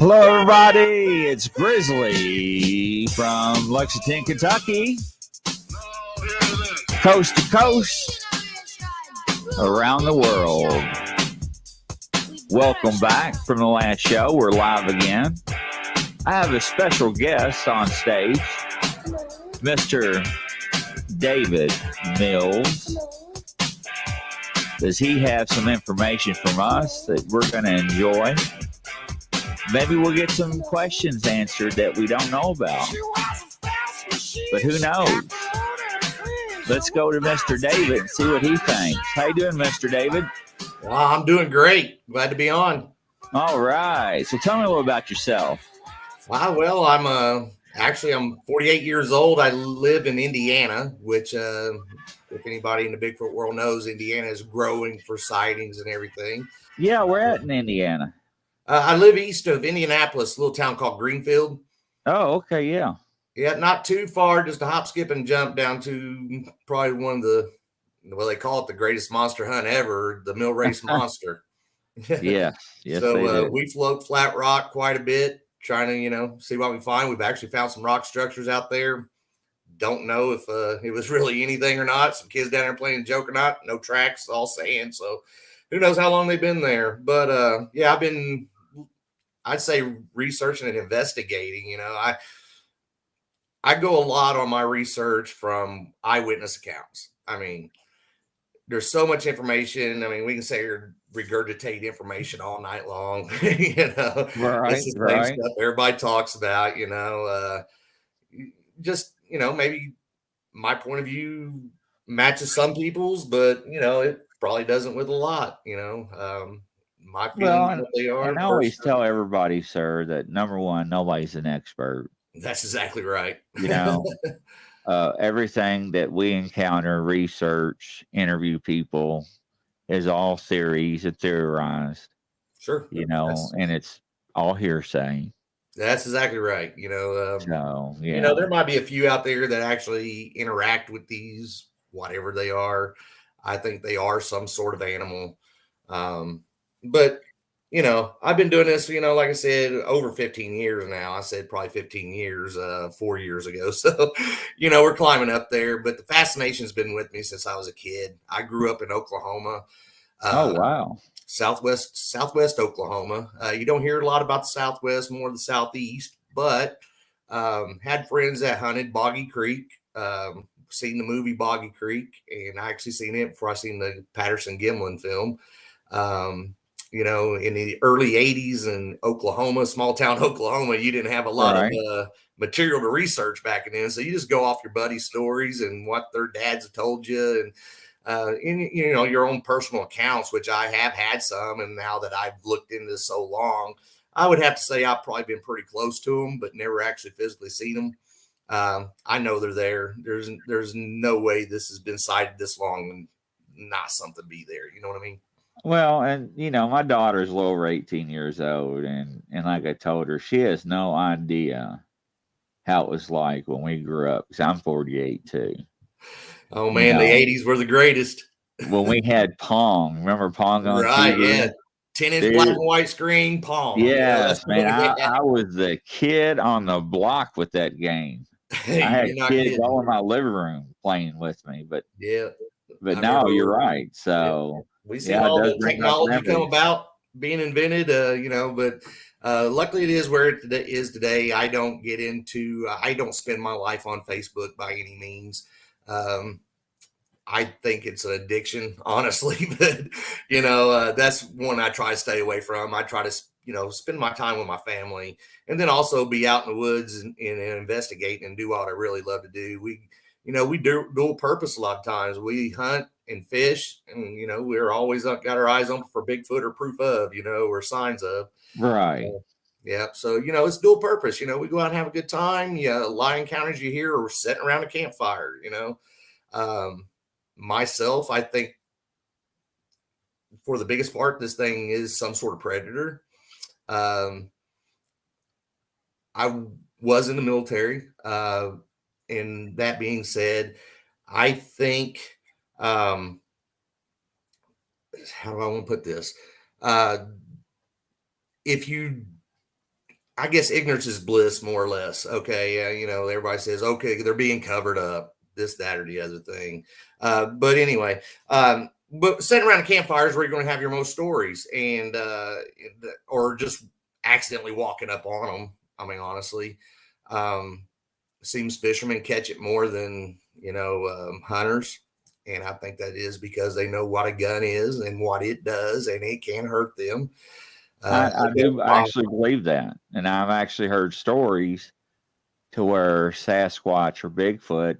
Hello, everybody. It's Grizzly from Lexington, Kentucky, coast to coast, around the world. Welcome back from the last show. We're live again. I have a special guest on stage, Mr. David Mills. Does he have some information from us that we're going to enjoy? Maybe we'll get some questions answered that we don't know about. But who knows? Let's go to Mr. David and see what he thinks. How you doing, Mr. David? Well, I'm doing great. Glad to be on. All right. So tell me a little about yourself. Well, I'm 48 years old. I live in Indiana, which if anybody in the Bigfoot world knows, Indiana is growing for sightings and everything. Yeah, we're at in Indiana. I live east of Indianapolis, a little town called Greenfield. Oh, okay, yeah. Yeah, not too far, just a hop, skip, and jump down to probably one of the, well, they call it the greatest monster hunt ever, the Mill Race Monster. Yes, So we float flat rock quite a bit, trying to, see what we find. We've actually found some rock structures out there. Don't know if it was really anything or not. Some kids down there playing joke or not. No tracks, all sand. So who knows how long they've been there. But yeah, I'd say researching and investigating. I go a lot on my research from eyewitness accounts. I mean, there's so much information. I mean, we can say regurgitate information all night long. Right, It's the same stuff everybody talks about. Just maybe my point of view matches some people's, but it probably doesn't with a lot. My feelings what they are. And I always tell everybody, sir, that number one, nobody's an expert. That's exactly right. Everything that we encounter, research, interview people is all theories and theorized. Sure. And it's all hearsay. That's exactly right. There might be a few out there that actually interact with these, whatever they are. I think they are some sort of animal. But I've been doing this, like I said, over 15 years now. I said probably 15 years, 4 years ago. So, we're climbing up there. But the fascination's been with me since I was a kid. I grew up in Oklahoma. Oh, wow. Southwest Oklahoma. You don't hear a lot about the Southwest, more the Southeast, but had friends that hunted Boggy Creek, seen the movie Boggy Creek, and I actually seen it before I seen the Patterson-Gimlin film. In the early 80s in Oklahoma, small town Oklahoma, you didn't have a lot of material to research back then. So you just go off your buddies' stories and what their dads have told you and your own personal accounts, which I have had some. And now that I've looked into this so long, I would have to say I've probably been pretty close to them, but never actually physically seen them. I know they're there. There's no way this has been sighted this long and not something be there. You know what I mean? Well, and my daughter's a little over 18 years old, and like I told her, she has no idea how it was like when we grew up. Because I'm 48 too. Oh man, the 80s were the greatest. When we had Pong, remember Pong on TV? Yeah, 10-inch black and white screen, Pong. Yes, man, I was the kid on the block with that game. I had kids all in my living room playing with me, but no, you're right. So. We see all the technology come about being invented, but luckily it is where it is today. I don't spend my life on Facebook by any means. I think it's an addiction, honestly, but, that's one I try to stay away from. I try to, spend my time with my family and then also be out in the woods and investigate and do what I really love to do. We do dual purpose a lot of times. We hunt and fish, and we're always got our eyes on for Bigfoot or proof of, or signs of. Right. Yeah. So it's dual purpose. We go out and have a good time. Yeah, a lot of encounters you hear are sitting around a campfire. Myself, I think for the biggest part, this thing is some sort of predator. I was in the military. And that being said, I think, how do I want to put this? If you I guess ignorance is bliss, more or less. Okay, you know, everybody says, okay, they're being covered up, this, that, or the other thing. But anyway, but sitting around a campfire is where you're going to have your most stories, and or just accidentally walking up on them. I mean, honestly, seems fishermen catch it more than hunters, and I think that is because they know what a gun is and what it does, and it can hurt them. I do actually believe that. And I've actually heard stories to where Sasquatch or Bigfoot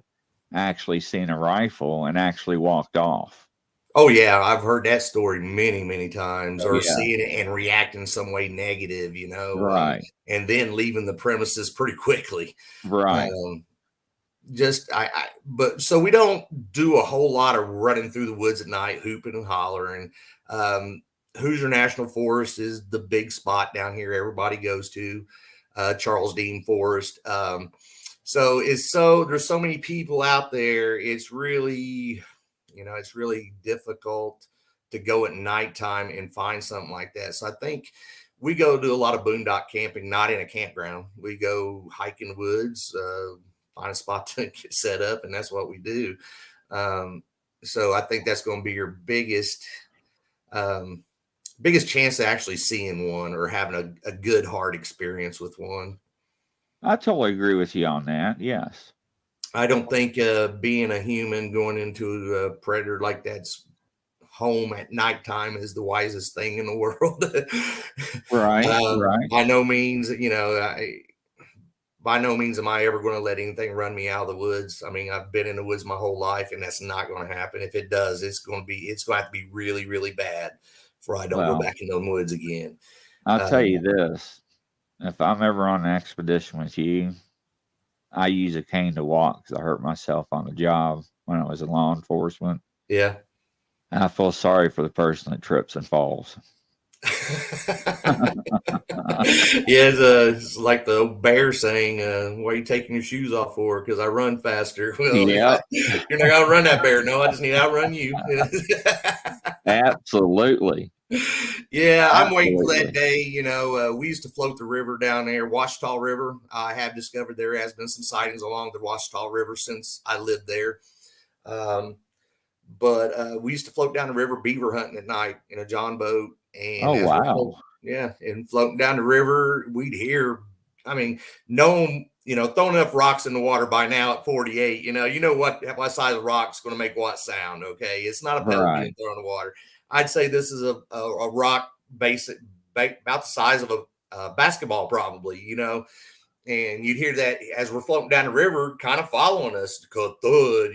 actually seen a rifle and actually walked off. Oh yeah, I've heard that story many, many times, or Yeah. seeing it and reacting some way negative, Right. and then leaving the premises pretty quickly. Right. But so we don't do a whole lot of running through the woods at night, hooping and hollering. Hoosier National Forest is the big spot down here. Everybody goes to Charles Dean Forest. So there's so many people out there. It's really difficult to go at nighttime and find something like that. So I think we go do a lot of boondock camping, not in a campground. We go hike in the woods, find a spot to get set up, and that's what we do. So I think that's going to be your biggest chance to actually seeing one or having a good hard experience with one. I totally agree with you on that. Yes. I don't think being a human going into a predator like that's home at nighttime is the wisest thing in the world. Right. Right. By no means, by no means am I ever going to let anything run me out of the woods. I mean, I've been in the woods my whole life, and that's not going to happen. If it does, it's going to have to be really, really bad before I don't go back in the woods again. I'll tell you this. If I'm ever on an expedition with you, I use a cane to walk because I hurt myself on the job when I was in law enforcement. Yeah. And I feel sorry for the person that trips and falls. Yeah, it's like the old bear saying, "What are you taking your shoes off for?" Because I run faster. Well, yeah, you're not gonna run that bear. No, I just need to outrun you. absolutely. Yeah, I'm waiting for that day. We used to float the river down there, Washita River. I have discovered there has been some sightings along the Washita River since I lived there. But we used to float down the river beaver hunting at night in a John boat. And wow. And floating down the river, we'd hear, I mean, throwing enough rocks in the water by now at 48, you know what size of rock's going to make what sound, okay? It's not a pebble being thrown in the water. I'd say this is a rock about the size of a basketball probably, and you'd hear that as we're floating down the river, kind of following us, thud,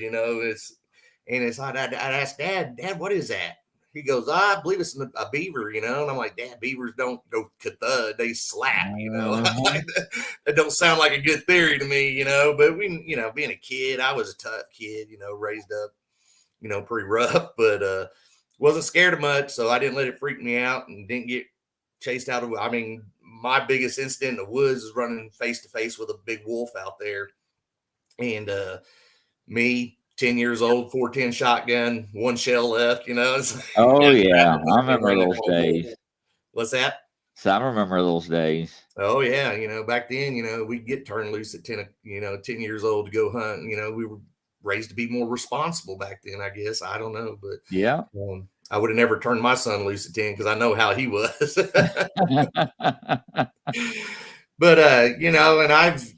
I'd ask Dad, what is that? He goes, I believe it's a beaver, and I'm like, Dad, beavers don't go thud, they slap, That don't sound like a good theory to me, but being a kid, I was a tough kid, raised up, pretty rough, but wasn't scared of much, so I didn't let it freak me out and didn't get chased out of. I mean, my biggest incident in the woods is running face to face with a big wolf out there, and me, 10 years old, 410 shotgun, one shell left. Oh yeah, I remember those days. What's that? So I remember those days. Oh yeah, back then, we'd get turned loose at 10 years old to go hunt. We were raised to be more responsible back then, I guess. I don't know, but yeah, I would have never turned my son loose at 10 because I know how he was. But and I've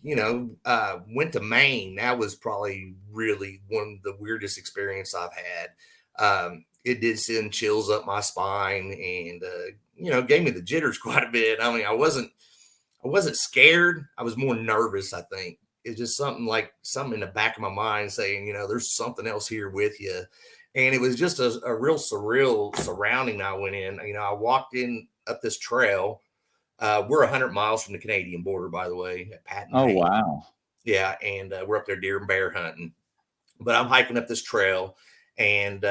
went to Maine. That was probably really one of the weirdest experience I've had. It did send chills up my spine, and gave me the jitters quite a bit. I mean, I wasn't scared. I was more nervous, I think. It's just something in the back of my mind saying, there's something else here with you. And it was just a real surreal surrounding I went in. I walked in up this trail. We're 100 miles from the Canadian border, by the way, at Patton. Oh, Maine. wow. Yeah, and we're up there deer and bear hunting. But I'm hiking up this trail, and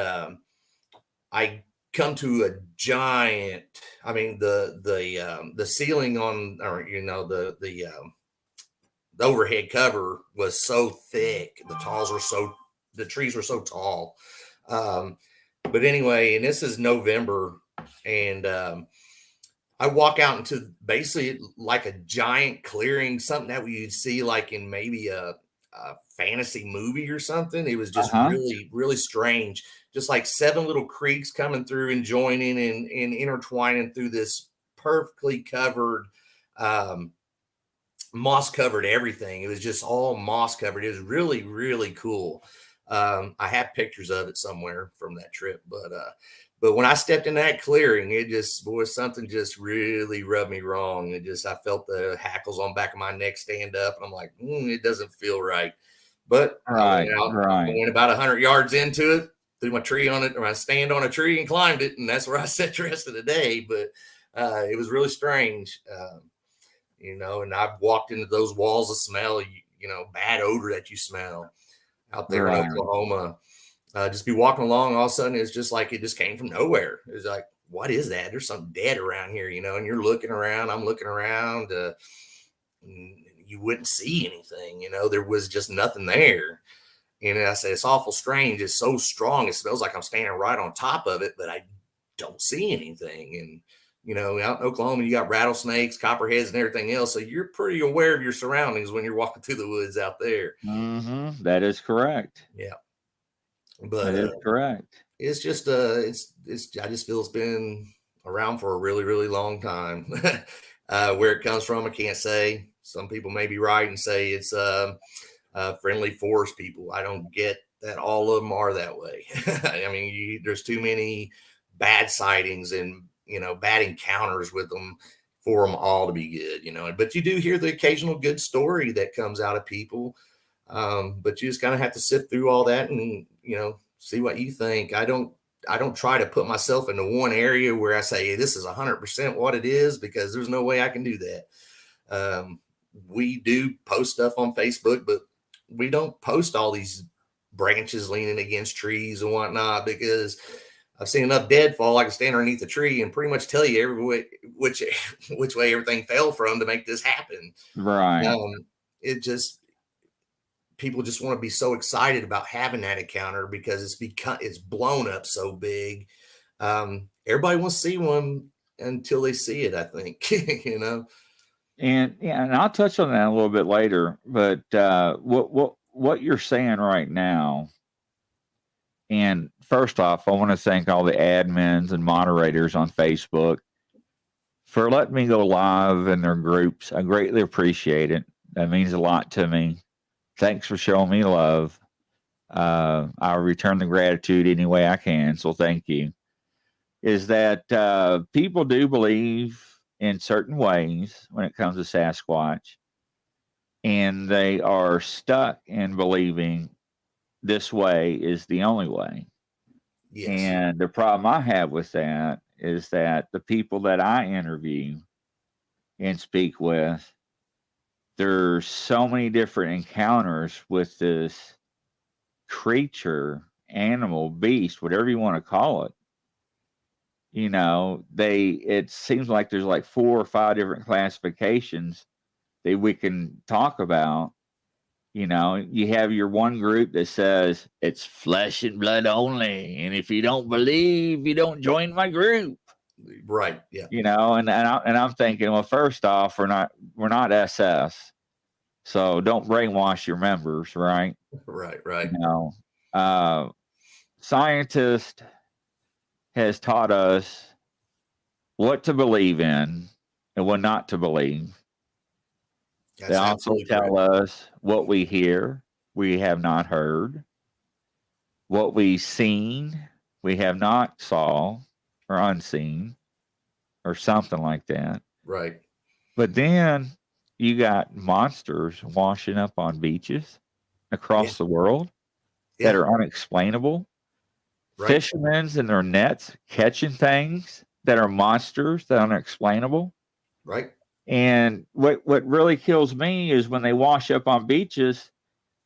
I come to a giant. I mean, the ceiling on, or the overhead cover was so thick. The trees were so tall. But anyway, and this is November, and I walk out into basically like a giant clearing, something that you'd see like in maybe a fantasy movie or something. It was just Uh-huh. really, really strange. Just like 7 little creeks coming through and joining and intertwining through this perfectly covered, um, moss covered everything. It was just all moss covered. It was really, really cool. I have pictures of it somewhere from that trip, but when I stepped in that clearing, it just was something just really rubbed me wrong. I felt the hackles on the back of my neck stand up, and I'm like, it doesn't feel right. But I went Right, out, I right. went about 100 yards into it, threw my tree on it, or I stand on a tree and climbed it, and that's where I sat the rest of the day. But it was really strange. And I've walked into those walls of smell, bad odor that you smell out there in Right. Oklahoma. Just be walking along, all of a sudden it's just like it just came from nowhere. It's like, what is that? There's something dead around here, and you're looking around, I'm looking around, you wouldn't see anything, there was just nothing there. And I said, it's awful strange. It's so strong. It smells like I'm standing right on top of it, but I don't see anything. And out in Oklahoma, you got rattlesnakes, copperheads, and everything else. So you're pretty aware of your surroundings when you're walking through the woods out there. Mm-hmm. That is correct. Yeah. That But is correct. it's just I just feel it's been around for a really, really long time. Where it comes from, I can't say. Some people may be right and say it's friendly forest people. I don't get that all of them are that way. I mean, there's too many bad sightings and bad encounters with them for them all to be good. But you do hear the occasional good story that comes out of people. But you just kind of have to sift through all that and see what you think. I don't try to put myself into one area where I say, hey, this is 100% what it is, because there's no way I can do that. We do post stuff on Facebook, but we don't post all these branches leaning against trees and whatnot, because I've seen enough deadfall. I can stand underneath the tree and pretty much tell you every way, which way everything fell from to make this happen. Right. It just, people just want to be so excited about having that encounter because it's blown up so big. Everybody wants to see one until they see it, I think. And I'll touch on that a little bit later. But what you're saying right now, and first off, I want to thank all the admins and moderators on Facebook for letting me go live in their groups. I greatly appreciate it. That means a lot to me. Thanks for showing me love. I'll return the gratitude any way I can. So thank you. Is that people do believe in certain ways when it comes to Sasquatch, and they are stuck in believing this way is the only way. Yes. And the problem I have with that is that the people that I interview and speak with, there's so many different encounters with this creature, animal, beast, whatever you want to call it. It seems like there's like 4 or 5 different classifications that we can talk about. You have your one group that says it's flesh and blood only, and if you don't believe, you don't join my group. Right. Yeah. And I'm thinking, well, first off, we're not SS, so don't brainwash your members, right? Right. Scientist has taught us what to believe in and what not to believe. That's they also tell us what we hear, we have not heard, what we've seen, we have not saw or unseen, or something like that. Right. But then you got monsters washing up on beaches across the world that are unexplainable. Right. Fishermen in their nets catching things that are monsters that are unexplainable. Right. And what really kills me is when they wash up on beaches,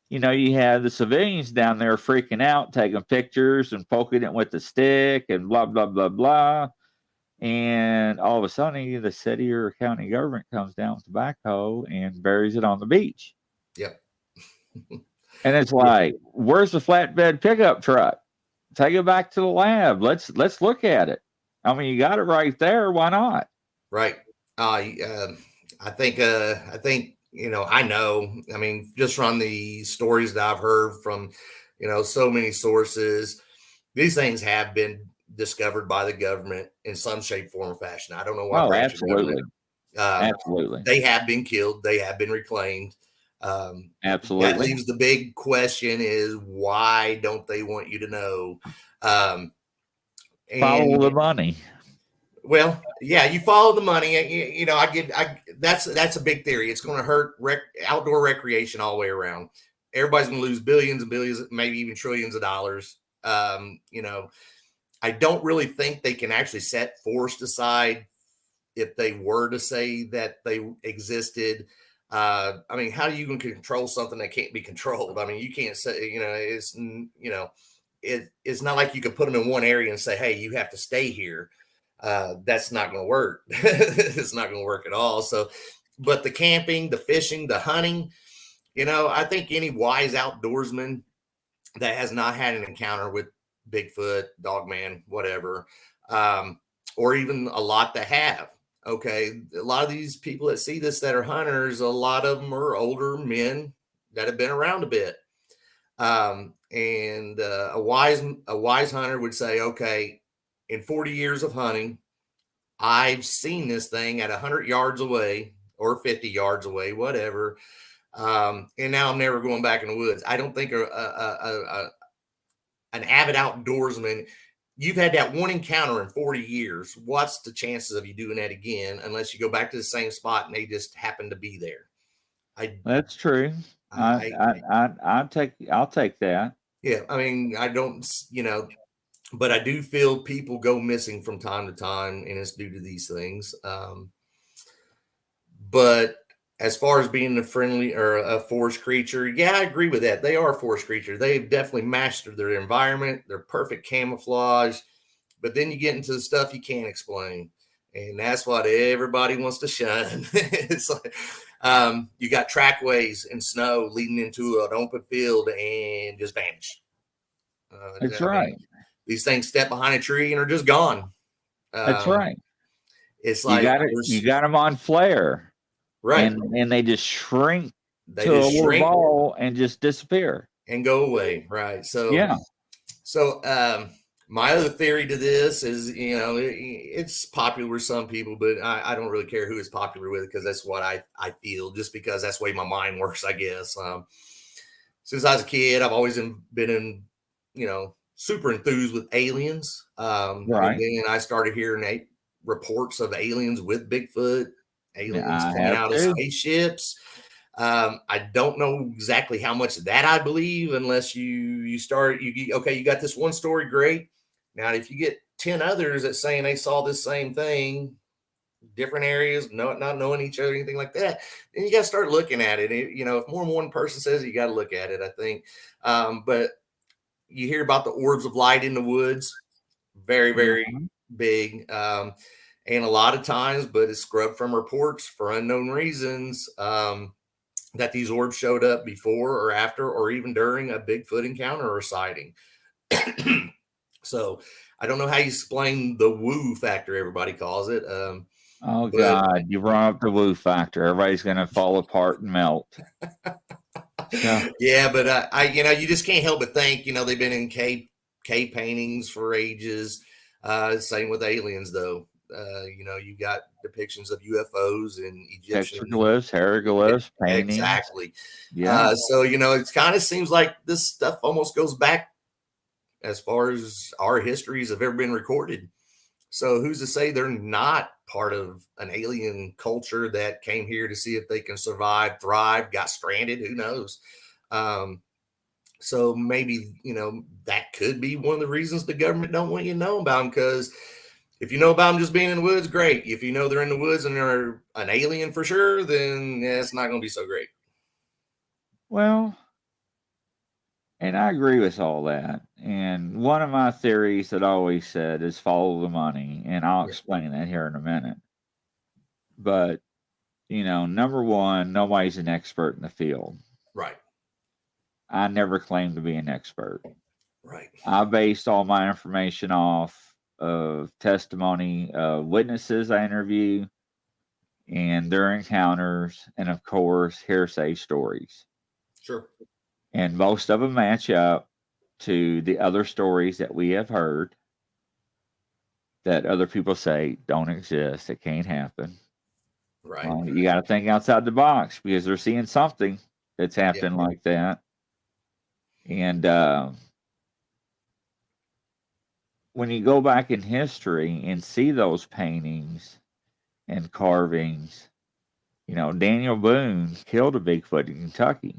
you have the civilians down there freaking out, taking pictures and poking it with the stick and blah, blah, blah, blah. And all of a sudden, the city or county government comes down with the backhoe and buries it on the beach. Yep. And it's like, where's the flatbed pickup truck? Take it back to the lab. Let's look at it. I mean, you got it right there. Why not? Right. I think. I know. I mean, just from the stories that I've heard from, so many sources, these things have been discovered by the government in some shape, form, or fashion. I don't know what Oh, branch of government. absolutely. Absolutely. They have been killed. They have been reclaimed. That Absolutely. leaves the big question: is why don't they want you to know? Um, Follow and the money. Well, yeah, you follow the money. That's a big theory. It's going to hurt outdoor recreation all the way around. Everybody's going to lose billions and billions, maybe even trillions of dollars. I don't really think they can actually set forest aside if they were to say that they existed. I mean, how are you going to control something that can't be controlled? I mean, you can't say, it's not like you could put them in one area and say, hey, you have to stay here. That's not going to work. It's not going to work at all. So, but the camping, the fishing, the hunting, I think any wise outdoorsman that has not had an encounter with Bigfoot, Dogman, whatever, or even a lot that have. Okay, a lot of these people that see this that are hunters, a lot of them are older men that have been around a bit. And a wise hunter would say, okay, in 40 years of hunting, I've seen this thing at 100 yards away or 50 yards away, whatever. And now I'm never going back in the woods. I don't think an avid outdoorsman, you've had that one encounter in 40 years. What's the chances of you doing that again, unless you go back to the same spot and they just happen to be there? That's true. I'll take that. Yeah, I mean, I don't, but I do feel people go missing from time to time, and it's due to these things. But as far as being a friendly or a forest creature, yeah, I agree with that. They are a forest creature. They've definitely mastered their environment. They're perfect camouflage. But then you get into the stuff you can't explain, and that's what everybody wants to shun. It's like you got trackways and snow leading into an open field and just vanish. That's right. These things step behind a tree and are just gone. That's right. It's You like got them on flare, right, and they just shrink they to a just little shrink ball and just disappear and go away. Right. So Yeah. So my other theory to this is, it's popular with some people, but I don't really care who is popular with it because that's what I feel, just because that's the way my mind works, I guess. Since I was a kid, I've always been in, super enthused with aliens. Right. And then I started hearing reports of aliens with Bigfoot, aliens I coming have out of too. spaceships. I don't know exactly how much of that I believe unless you got this one story, great. Now, if you get 10 others that saying they saw this same thing, different areas, not knowing each other, anything like that, then you got to start looking at it. If more than one person says it, you got to look at it, I think. But you hear about the orbs of light in the woods, very, very big. And a lot of times, but it's scrubbed from reports for unknown reasons. That these orbs showed up before or after or even during a Bigfoot encounter or sighting. So I don't know how you explain the woo factor, everybody calls it. Oh, God, you brought up the woo factor. Everybody's going to fall apart and melt. Yeah, but you just can't help but think, they've been in cave paintings for ages. Same with aliens, though. You got depictions of UFOs and Egyptian petroglyphs, hieroglyphs, paintings. Exactly. Yeah. So it kind of seems like this stuff almost goes back as far as our histories have ever been recorded. So who's to say they're not part of an alien culture that came here to see if they can survive, thrive, got stranded? Who knows? So maybe, that could be one of the reasons the government don't want you to know about them, because if you know about them just being in the woods, great. If you know they're in the woods and they're an alien for sure, then it's not going to be so great. Well, and I agree with all that. And one of my theories that I always said is follow the money. And I'll explain that here in a minute. But, number one, nobody's an expert in the field. Right. I never claimed to be an expert. Right. I based all my information off of testimony of witnesses I interview, and their encounters, and of course, hearsay stories. Sure. And most of them match up to the other stories that we have heard that other people say don't exist, it can't happen. Right. Well, you got to think outside the box because they're seeing something that's happening Yeah. like that. And when you go back in history and see those paintings and carvings, you know, Daniel Boone killed a Bigfoot in Kentucky.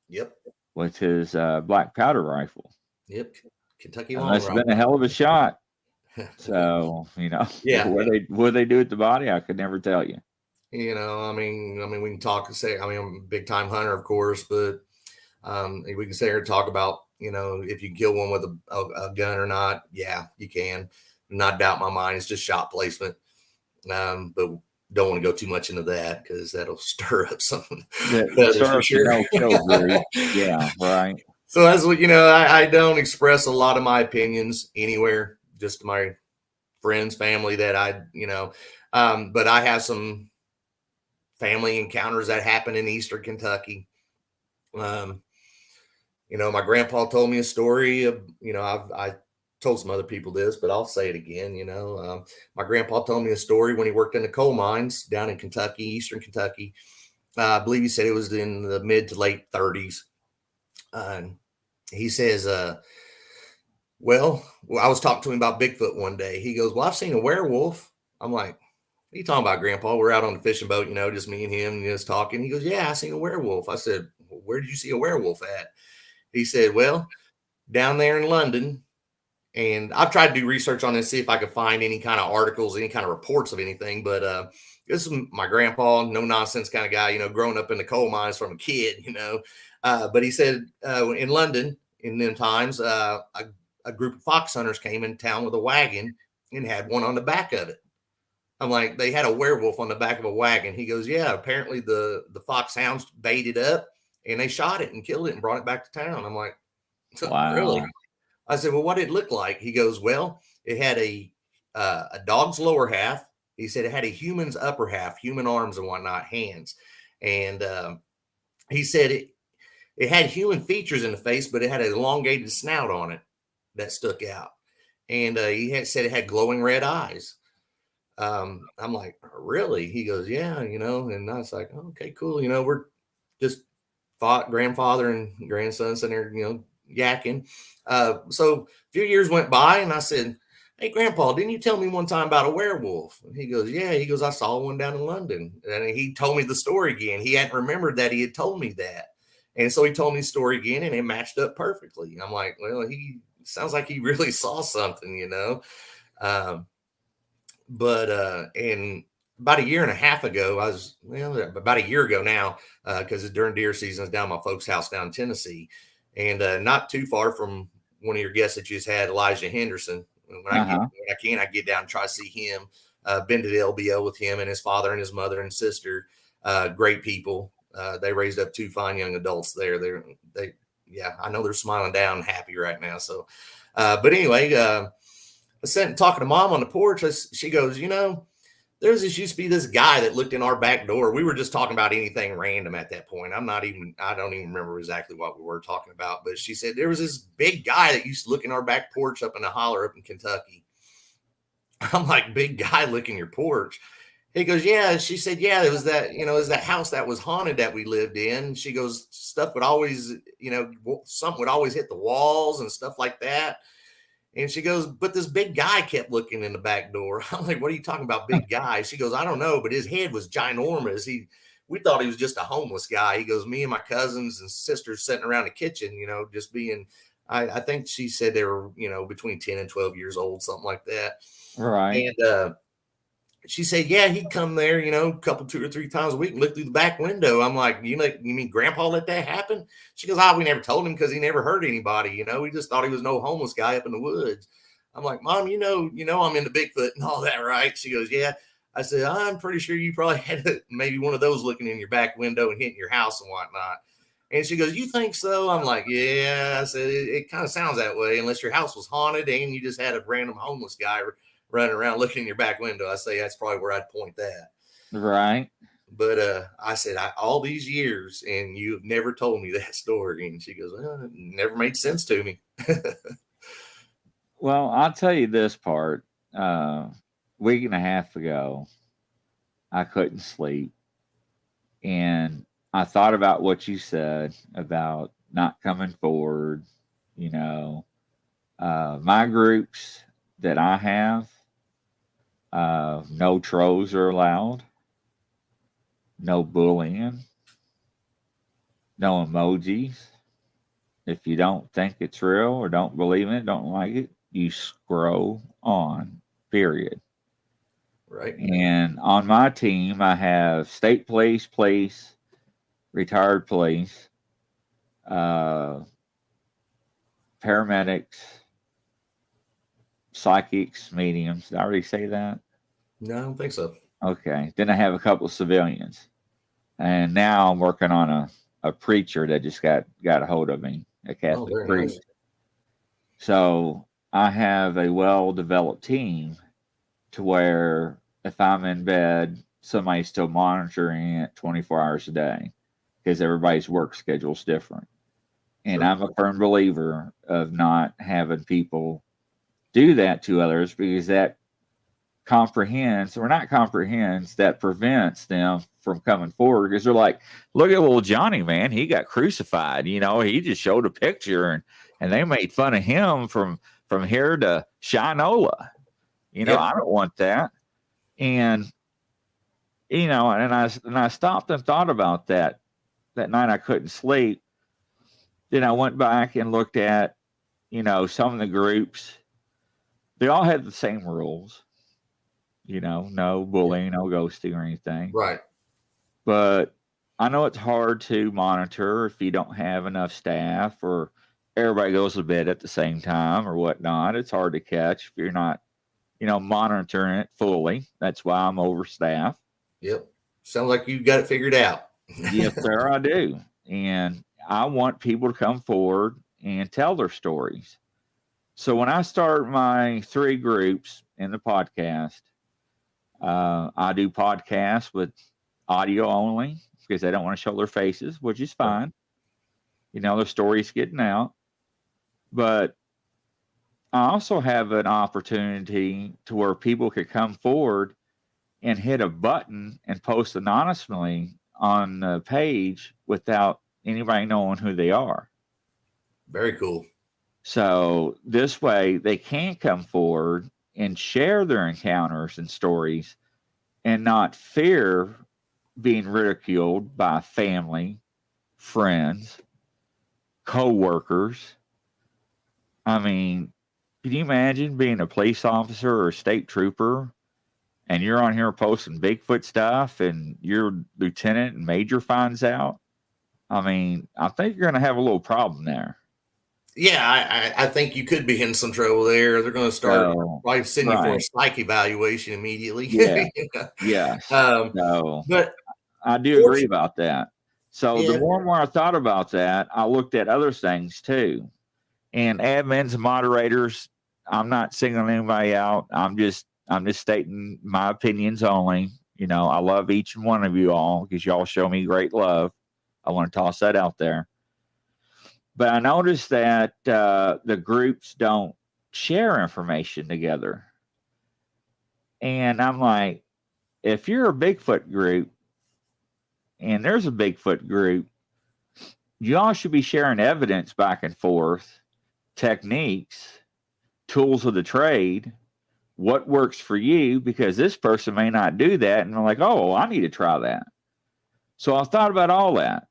Yep. With his black powder rifle. Yep. Kentucky That long must have been a rifle. hell of a shot. So, you know, Yeah. what they do with the body, I could never tell you. You know, I mean, we can talk and say, I mean, I'm a big time hunter, of course, but we can sit here and talk about, you know, if you can kill one with a gun or not. Yeah, you can. Not doubt in my mind. It's just shot placement. But don't want to go too much into that because that'll stir up something. Stir For up the sure. no-kill group. Yeah, right. So as you know, I don't express a lot of my opinions anywhere, just to my friends, family that I, you know, but I have some family encounters that happen in Eastern Kentucky. You know, my grandpa told me a story of, you know, I told some other people this, but I'll say it again. You know, my grandpa told me a story when he worked in the coal mines down in Kentucky, Eastern Kentucky. I believe he said it was in the mid to late 30s. He says, well, I was talking to him about Bigfoot one day. He goes, well, I've seen a werewolf. I'm like, what are you talking about, Grandpa? We're out on the fishing boat, you know, just me and him just talking. He goes, yeah, I seen a werewolf. I said, well, where did you see a werewolf at? He said, well, down there in London. And I've tried to do research on this, see if I could find any kind of articles, any kind of reports of anything. But this is my grandpa, no nonsense kind of guy, you know, growing up in the coal mines from a kid, you know. But he said in London in them times, a group of fox hunters came in town with a wagon and had one on the back of it. I'm like, they had a werewolf on the back of a wagon. He goes, yeah, apparently the foxhounds baited up and they shot it and killed it and brought it back to town. I'm like, Wow. really? I said, well, what did it look like? He goes, well, it had a dog's lower half. He said it had a human's upper half, human arms and whatnot, hands. And he said it had human features in the face, but it had an elongated snout on it that stuck out. And he had said it had glowing red eyes. I'm like, really? He goes, yeah, you know. And I was like, okay, cool. You know, we're just grandfather and grandson sitting there, you know, yakking. So a few years went by, and I said, hey, Grandpa, didn't you tell me one time about a werewolf? And he goes, yeah. He goes, I saw one down in London. And he told me the story again. He hadn't remembered that he had told me that. And so he told me the story again, and it matched up perfectly. I'm like, well, he sounds like he really saw something, you know. And about a year and a half ago, about a year ago now, because it's during deer season, it's down my folks' house down in Tennessee, and not too far from one of your guests that you just had, Elijah Henderson. When I get down and try to see him. Been to the LBO with him and his father and his mother and sister. Great people. They raised up two fine young adults there. Yeah, I know they're smiling down and happy right now. So, but anyway, I sat talking to Mom on the porch. She goes, you know, used to be this guy that looked in our back door. We were just talking about anything random at that point. I don't even remember exactly what we were talking about, but she said there was this big guy that used to look in our back porch up in the holler up in Kentucky. I'm like, big guy looking your porch. He goes, yeah. She said, yeah, it was that, you know, it was that house that was haunted that we lived in. She goes, stuff would always, you know, something would always hit the walls and stuff like that. And she goes, but this big guy kept looking in the back door. I'm like, what are you talking about, big guy? She goes, I don't know, but his head was ginormous. We thought he was just a homeless guy. He goes, me and my cousins and sisters sitting around the kitchen, you know, just being, I think she said they were, you know, between 10 and 12 years old, something like that. Right. And she said, yeah, he'd come there, you know, two or three times a week and look through the back window. I'm like, you mean Grandpa let that happen? She goes, we never told him because he never hurt anybody. You know, we just thought he was no homeless guy up in the woods. I'm like, Mom, you know, I'm into Bigfoot and all that, right? She goes, yeah. I said, I'm pretty sure you probably had maybe one of those looking in your back window and hitting your house and whatnot. And she goes, you think so? I'm like, yeah. I said, it kind of sounds that way, unless your house was haunted and you just had a random homeless guy running around looking in your back window. I say that's probably where I'd point that. Right. But I said, all these years, and you have never told me that story. And she goes, well, it never made sense to me. Well, I'll tell you this part. Week and a half ago, I couldn't sleep. And I thought about what you said about not coming forward. You know, my groups that I have, no trolls are allowed, no bullying, no emojis. If you don't think it's real or don't believe in it, don't like it, you scroll on, period. Right. And on my team, I have state police, retired police, uh, paramedics, psychics, mediums. Did I already say that? No, I don't think so. Okay. Then I have a couple of civilians. And now I'm working on a preacher that just got a hold of me, a Catholic priest. Nice. So I have a well-developed team to where if I'm in bed, somebody's still monitoring it 24 hours a day because everybody's work schedule is different. And Sure. I'm a firm believer of not having people do that to others because that that prevents them from coming forward because they're like, look at little Johnny, man, he got crucified. He just showed a picture and they made fun of him from here to Shinola. I don't want that. And and I stopped and thought about that night. I couldn't sleep. Then I went back and looked at some of the groups. They all had the same rules. No bullying, no ghosting or anything. Right. But I know it's hard to monitor if you don't have enough staff or everybody goes to bed at the same time or whatnot. It's hard to catch if you're not, monitoring it fully. That's why I'm overstaffed. Yep. Sounds like you got it figured out. Yes, sir, I do. And I want people to come forward and tell their stories. So when I start my 3 groups in the podcast, I do podcasts with audio only because they don't want to show their faces, which is fine. Their story's getting out. But I also have an opportunity to where people could come forward and hit a button and post anonymously on the page without anybody knowing who they are. Very cool. So this way they can come forward and share their encounters and stories and not fear being ridiculed by family, friends, co-workers. I mean, can you imagine being a police officer or a state trooper and you're on here posting Bigfoot stuff and your lieutenant and major finds out? I mean, I think you're going to have a little problem there. Yeah, I think you could be in some trouble there. They're going to start probably sending you for a psych evaluation immediately. Yeah. Yes. But I do agree about that. So the more and more I thought about that, I looked at other things too. And admins and moderators, I'm not singling anybody out. I'm just stating my opinions only. I love each and one of you all because y'all show me great love. I want to toss that out there. But I noticed that the groups don't share information together. And I'm like, if you're a Bigfoot group and there's a Bigfoot group, y'all should be sharing evidence back and forth, techniques, tools of the trade, what works for you, because this person may not do that. And I'm like, oh, I need to try that. So I thought about all that.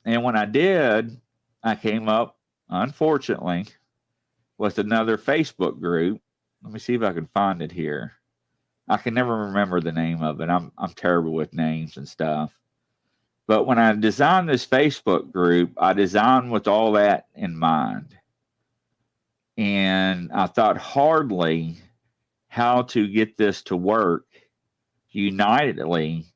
And when I did, I came up, unfortunately, with another Facebook group. Let me see if I can find it here. I can never remember the name of it. I'm terrible with names and stuff. But when I designed this Facebook group, I designed with all that in mind. And I thought hardly how to get this to work unitedly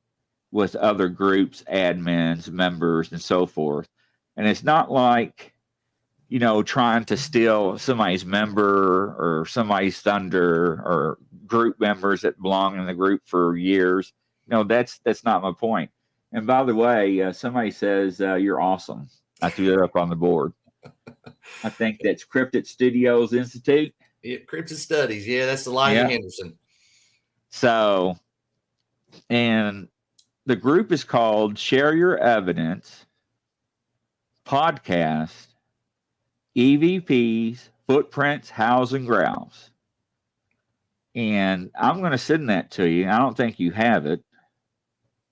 with other groups, admins, members, and so forth. And it's not like, trying to steal somebody's member or somebody's thunder or group members that belong in the group for years. No, that's not my point. And by the way, somebody says you're awesome. I threw that up on the board. I think that's Cryptid Studios Institute. Yeah, Cryptid Studies. Yeah, that's Elijah Yeah. Henderson. So, and the group is called Share Your Evidence Podcast EVPs, Footprints, Howls, and Growls. And I'm going to send that to you. I don't think you have it.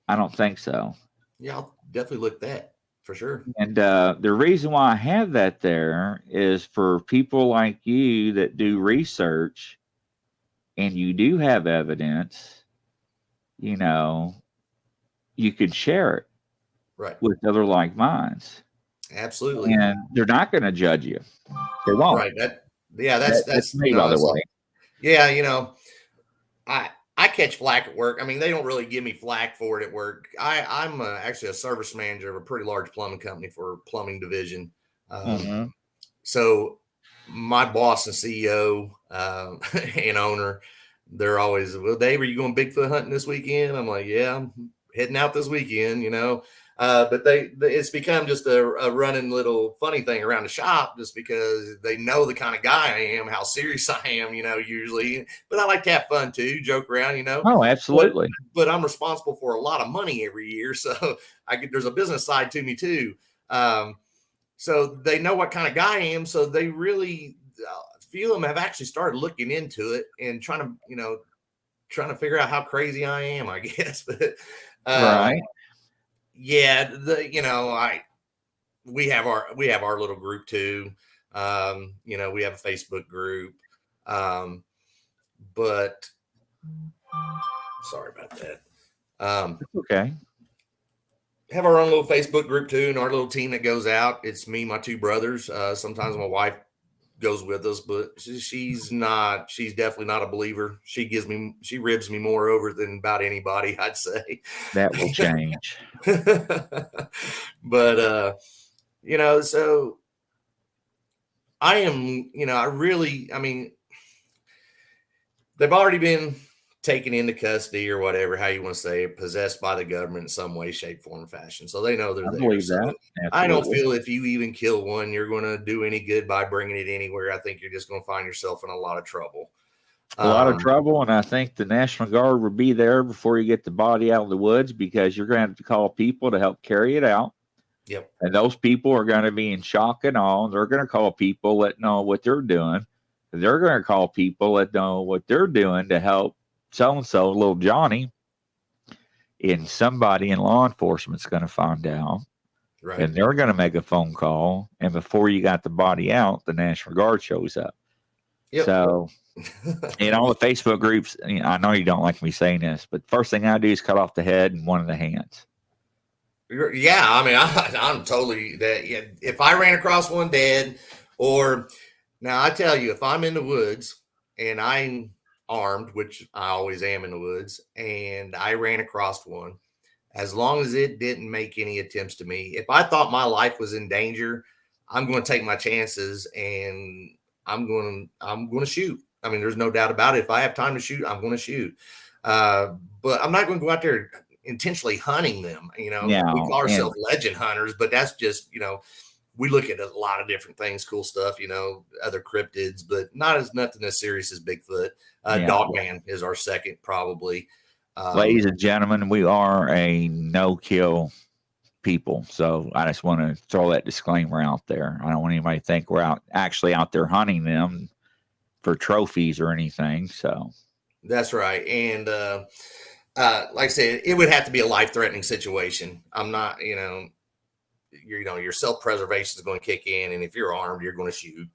I don't think so. Yeah, I'll definitely look that for sure. And the reason why I have that there is for people like you that do research and you do have evidence, you know, you could share it Right. with other like minds. Absolutely. And they're not going to judge you. They won't. Right. That's me, by the way. Yeah, I catch flack at work. I mean, they don't really give me flack for it at work. I'm actually a service manager of a pretty large plumbing company for plumbing division. So my boss and CEO and owner, they're always, well, Dave, are you going Bigfoot hunting this weekend? I'm like, yeah, I'm heading out this weekend, but it's become just a running little funny thing around the shop, just because they know the kind of guy I am, how serious I am, usually. But I like to have fun too, joke around, Oh, absolutely. But I'm responsible for a lot of money every year, so there's a business side to me too. So they know what kind of guy I am, so they really, a few of them have actually started looking into it and trying to figure out how crazy I am, I guess. But right. Yeah, we have our little group too. We have a Facebook group. But sorry about that. Okay. Have our own little Facebook group too, and our little team that goes out. It's me, my two brothers. Sometimes my wife goes with us, but she's definitely not a believer. She ribs me more over than about anybody, I'd say. That will change. But so I am, I mean, they've already been taken into custody or whatever, how you want to say it, possessed by the government in some way, shape, form, fashion. So they know they're there. Believe that. I don't feel if you even kill one, you're going to do any good by bringing it anywhere. I think you're just going to find yourself in a lot of trouble. A lot of trouble, and I think the National Guard will be there before you get the body out of the woods, because you're going to have to call people to help carry it out. Yep. And those people are going to be in shock and awe. They're going to call people that know what they're doing. They're going to call people that know what they're doing to help so-and-so, little Johnny. And somebody in law enforcement's going to find out. Right. And they're going to make a phone call. And before you got the body out, the National Guard shows up. Yep. So, in all the Facebook groups, I know you don't like me saying this, but first thing I do is cut off the head and one of the hands. Yeah, I mean, I'm totally that. Yeah, if I ran across one dead, or now I tell you, if I'm in the woods and I'm armed, which I always am in the woods, and I ran across one, as long as it didn't make any attempts to me, if I thought my life was in danger, I'm going to take my chances and I'm going to shoot. I mean, there's no doubt about it. If I have time to shoot, I'm going to shoot. But I'm not going to go out there intentionally hunting them. We call ourselves legend hunters, but that's just, we look at a lot of different things, cool stuff, other cryptids, but nothing as serious as Bigfoot. Dogman is our second, probably. Ladies and gentlemen, we are a no-kill people, so I just want to throw that disclaimer out there. I don't want anybody to think we're actually out there hunting them for trophies or anything. So that's right. And like I said, it would have to be a life-threatening situation. I'm not, your self-preservation is going to kick in, and if you're armed, you're going to shoot.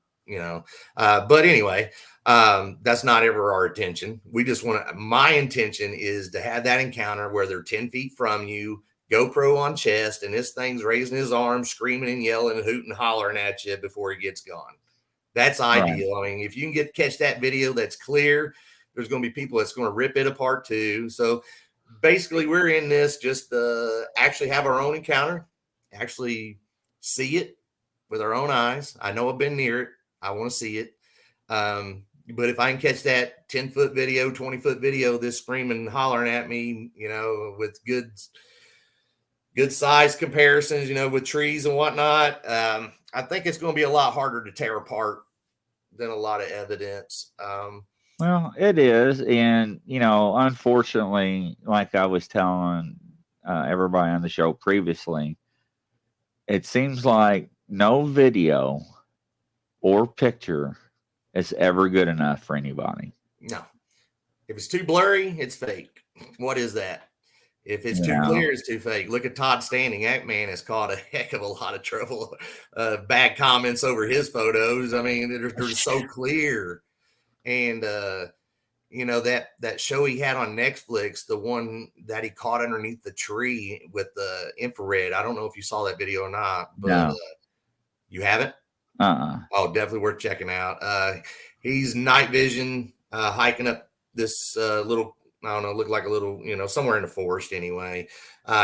But anyway, that's not ever our intention. We just my intention is to have that encounter where they're 10 feet from you, GoPro on chest, and this thing's raising his arms, screaming and yelling and hooting and hollering at you before he gets gone. That's ideal. Right. I mean, if you can catch that video that's clear, there's going to be people that's going to rip it apart too. So basically we're in this just actually have our own encounter, actually see it with our own eyes. I know I've been near it. I want to see it. But if I can catch that 10-foot video, 20-foot video, this screaming and hollering at me, with good size comparisons, with trees and whatnot, I think it's going to be a lot harder to tear apart than a lot of evidence. Well, it is. And, unfortunately, like I was telling everybody on the show previously, it seems like no video or picture is ever good enough for anybody. No. If it's too blurry, it's fake. What is that? If it's too Yeah. clear, it's too fake. Look at Todd Standing. That man has caught a heck of a lot of trouble. Bad comments over his photos. I mean, they're so clear. And, that show he had on Netflix, the one that he caught underneath the tree with the infrared. I don't know if you saw that video or not, but No. You haven't? Oh, definitely worth checking out. He's night vision, hiking up this little, I don't know, look like a little, somewhere in the forest anyway.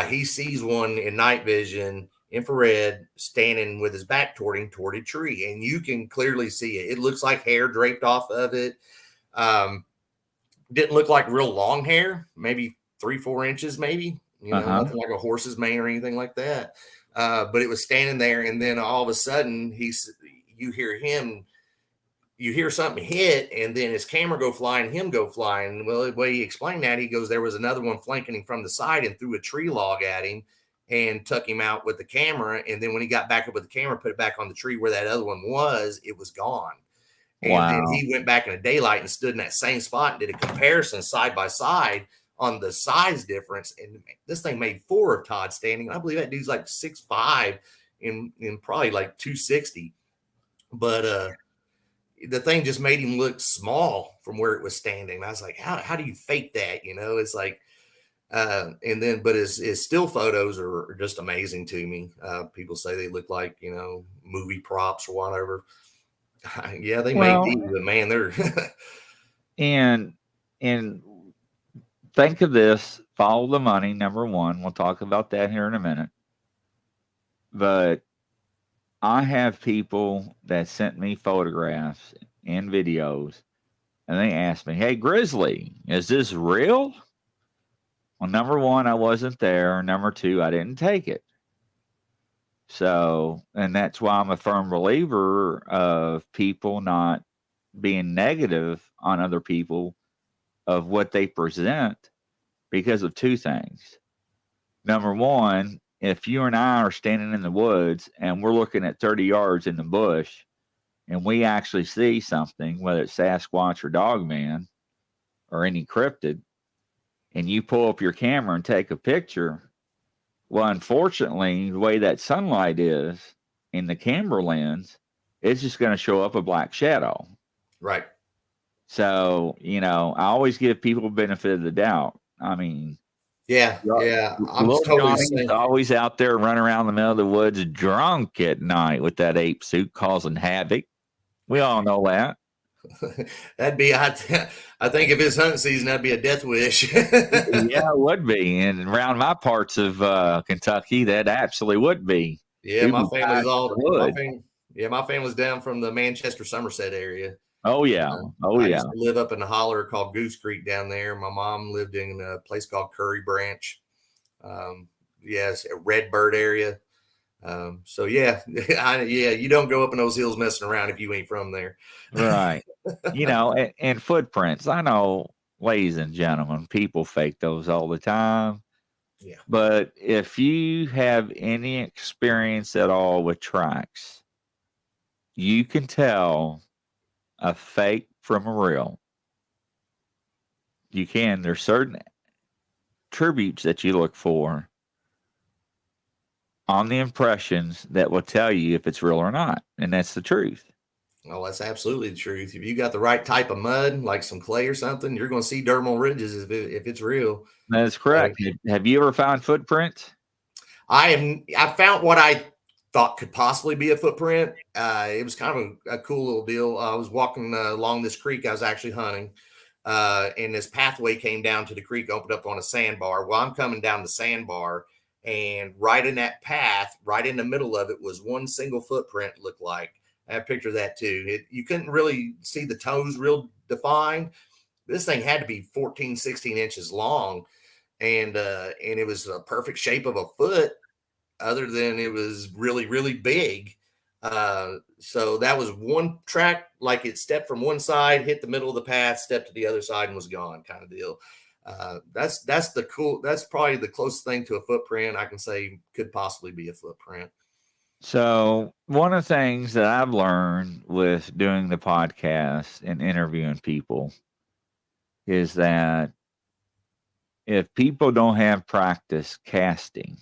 He sees one in night vision, infrared, standing with his back toward a tree, and you can clearly see it. It looks like hair draped off of it. Didn't look like real long hair, maybe 3-4 inches, maybe, nothing like a horse's mane or anything like that. But it was standing there, and then all of a sudden you hear something hit, and then his camera go flying, him go flying. Well, the way he explained that, he goes, there was another one flanking him from the side and threw a tree log at him and took him out with the camera. And then when he got back up with the camera, put it back on the tree where that other one was, it was gone. And then he went back in the daylight and stood in that same spot and did a comparison side by side on the size difference. And this thing made 4 of Todd Standing. I believe that dude's like 6'5" in probably like 260. But the thing just made him look small from where it was standing. I was like, how do you fake that? It's like, and then, but his still photos are just amazing to me. People say they look like, movie props or whatever. Yeah, they made these, but man, they're and think of this, follow the money, number one. We'll talk about that here in a minute. But I have people that sent me photographs and videos, and they asked me, hey, Grizzly, is this real? Well, number one, I wasn't there. Number two, I didn't take it. So, and that's why I'm a firm believer of people not being negative on other people of what they present because of 2 things. Number one, if you and I are standing in the woods and we're looking at 30 yards in the bush and we actually see something, whether it's Sasquatch or Dogman or any cryptid, and you pull up your camera and take a picture, well, unfortunately, the way that sunlight is in the camera lens, it's just going to show up a black shadow. Right. So, I always give people benefit of the doubt. I mean, yeah. I'm totally Johnny's always out there running around the middle of the woods drunk at night with that ape suit causing havoc. We all know that. That'd be, I think if it's hunting season, that'd be a death wish. Yeah, it would be. And around my parts of Kentucky, that absolutely would be. Yeah, my family's down from the Manchester, Somerset area. Oh, yeah. I used to live up in a holler called Goose Creek down there. My mom lived in a place called Curry Branch. Yes, a Redbird area. So yeah, you don't go up in those hills messing around if you ain't from there. Right. And footprints. I know, ladies and gentlemen, people fake those all the time. Yeah. But if you have any experience at all with tracks, you can tell a fake from a real. You can. There's certain tributes that you look for on the impressions that will tell you if it's real or not. And that's the truth. Oh, that's absolutely the truth. If you got the right type of mud, like some clay or something, you're going to see dermal ridges if it's real. That's correct. Have you ever found footprints? I found what I thought could possibly be a footprint. It was kind of a cool little deal. I was walking along this creek. I was actually hunting. And this pathway came down to the creek, opened up on a sandbar. Well, I'm coming down the sandbar, and right in that path, right in the middle of it, was one single footprint, looked like. I have a picture of that too. You couldn't really see the toes real defined. This thing had to be 14, 16 inches long, and it was a perfect shape of a foot, other than it was really, really big. So that was one track, like it stepped from one side, hit the middle of the path, stepped to the other side, and was gone, kind of deal. That's probably the closest thing to a footprint I can say could possibly be a footprint. So one of the things that I've learned with doing the podcast and interviewing people is that if people don't have practice casting,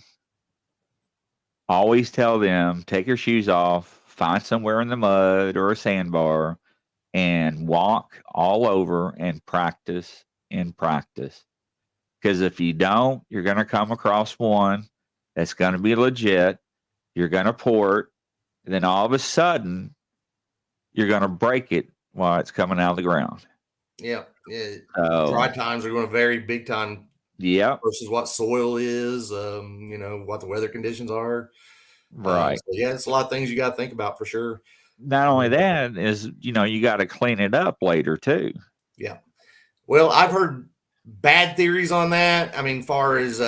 always tell them, take your shoes off, find somewhere in the mud or a sandbar, and walk all over and practice and practice. Because if you don't, you're going to come across one that's going to be legit. You're going to port, and then all of a sudden, you're going to break it while it's coming out of the ground. Yeah. Dry times are going to vary big time. Yeah. Versus what soil is, what the weather conditions are. Right. So it's a lot of things you got to think about for sure. Not only that is, you got to clean it up later too. Yeah. Well, I've heard bad theories on that. I mean, far as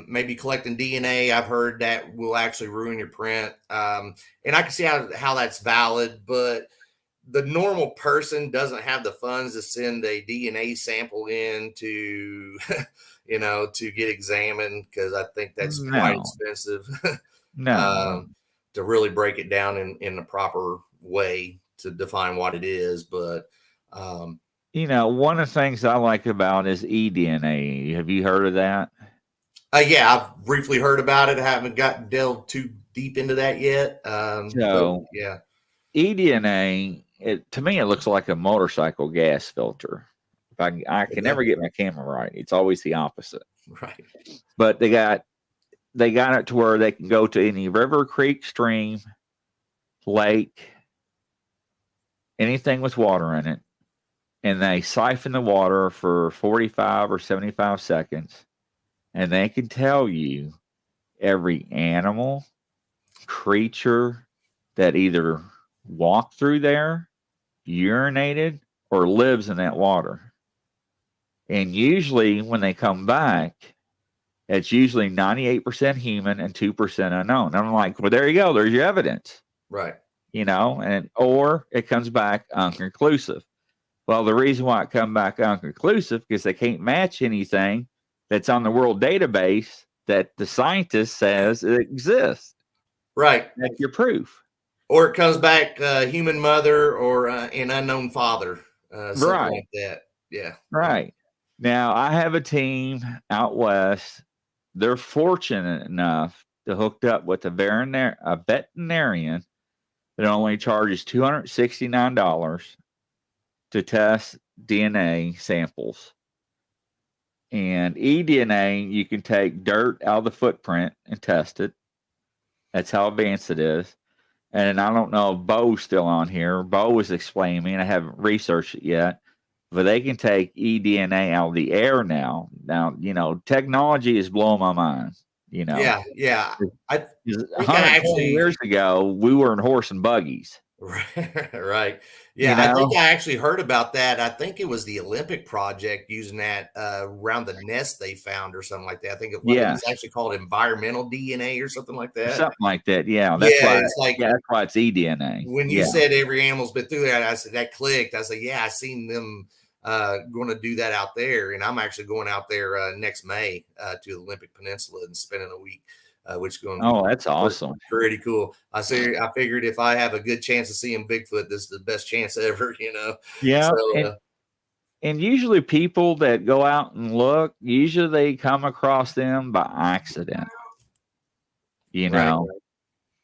maybe collecting DNA, I've heard that will actually ruin your print. And I can see how that's valid, but the normal person doesn't have the funds to send a DNA sample in to, to get examined, because I think that's quite expensive. To really break it down in the proper way to define what it is. But, one of the things I like about is eDNA. Have you heard of that? Yeah, I've briefly heard about it. I haven't gotten delved too deep into that yet. Yeah. eDNA, to me, it looks like a motorcycle gas filter. I can never get my camera right. It's always the opposite. Right. But they got it to where they can go to any river, creek, stream, lake, anything with water in it, and they siphon the water for 45 or 75 seconds, and they can tell you every animal, creature that either walked through there, urinated, or lives in that water. And usually when they come back, it's usually 98% human and 2% unknown. And I'm like, well, there you go. There's your evidence. Right. Or it comes back unconclusive. Well, the reason why it comes back unconclusive because they can't match anything that's on the world database that the scientist says it exists. Right. That's your proof. Or it comes back human mother or an unknown father. Something like that. Yeah. Right. Now, I have a team out west. They're fortunate enough to hook up with a veterinarian that only charges $269 to test DNA samples. And eDNA, you can take dirt out of the footprint and test it. That's how advanced it is. And I don't know if Bo's still on here. Bo was explaining me, and I haven't researched it yet. But they can take eDNA out of the air now. Now, technology is blowing my mind. Yeah. I think 120 years ago, we were in horse and buggies. Right. Yeah, I think I actually heard about that. I think it was the Olympic project using that around the nest they found or something like that. I think it was actually called environmental DNA or something like that. Something like that. Yeah. That's why it's eDNA. When you said every animal's been through that, I said that clicked. I said, yeah, I seen them going to do that out there. And I'm actually going out there next May to the Olympic Peninsula and spending a week. Which is going to be that's awesome. Pretty cool. I figured if I have a good chance of seeing Bigfoot, this is the best chance ever, Yeah. So, and usually people that go out and look, usually they come across them by accident. Right.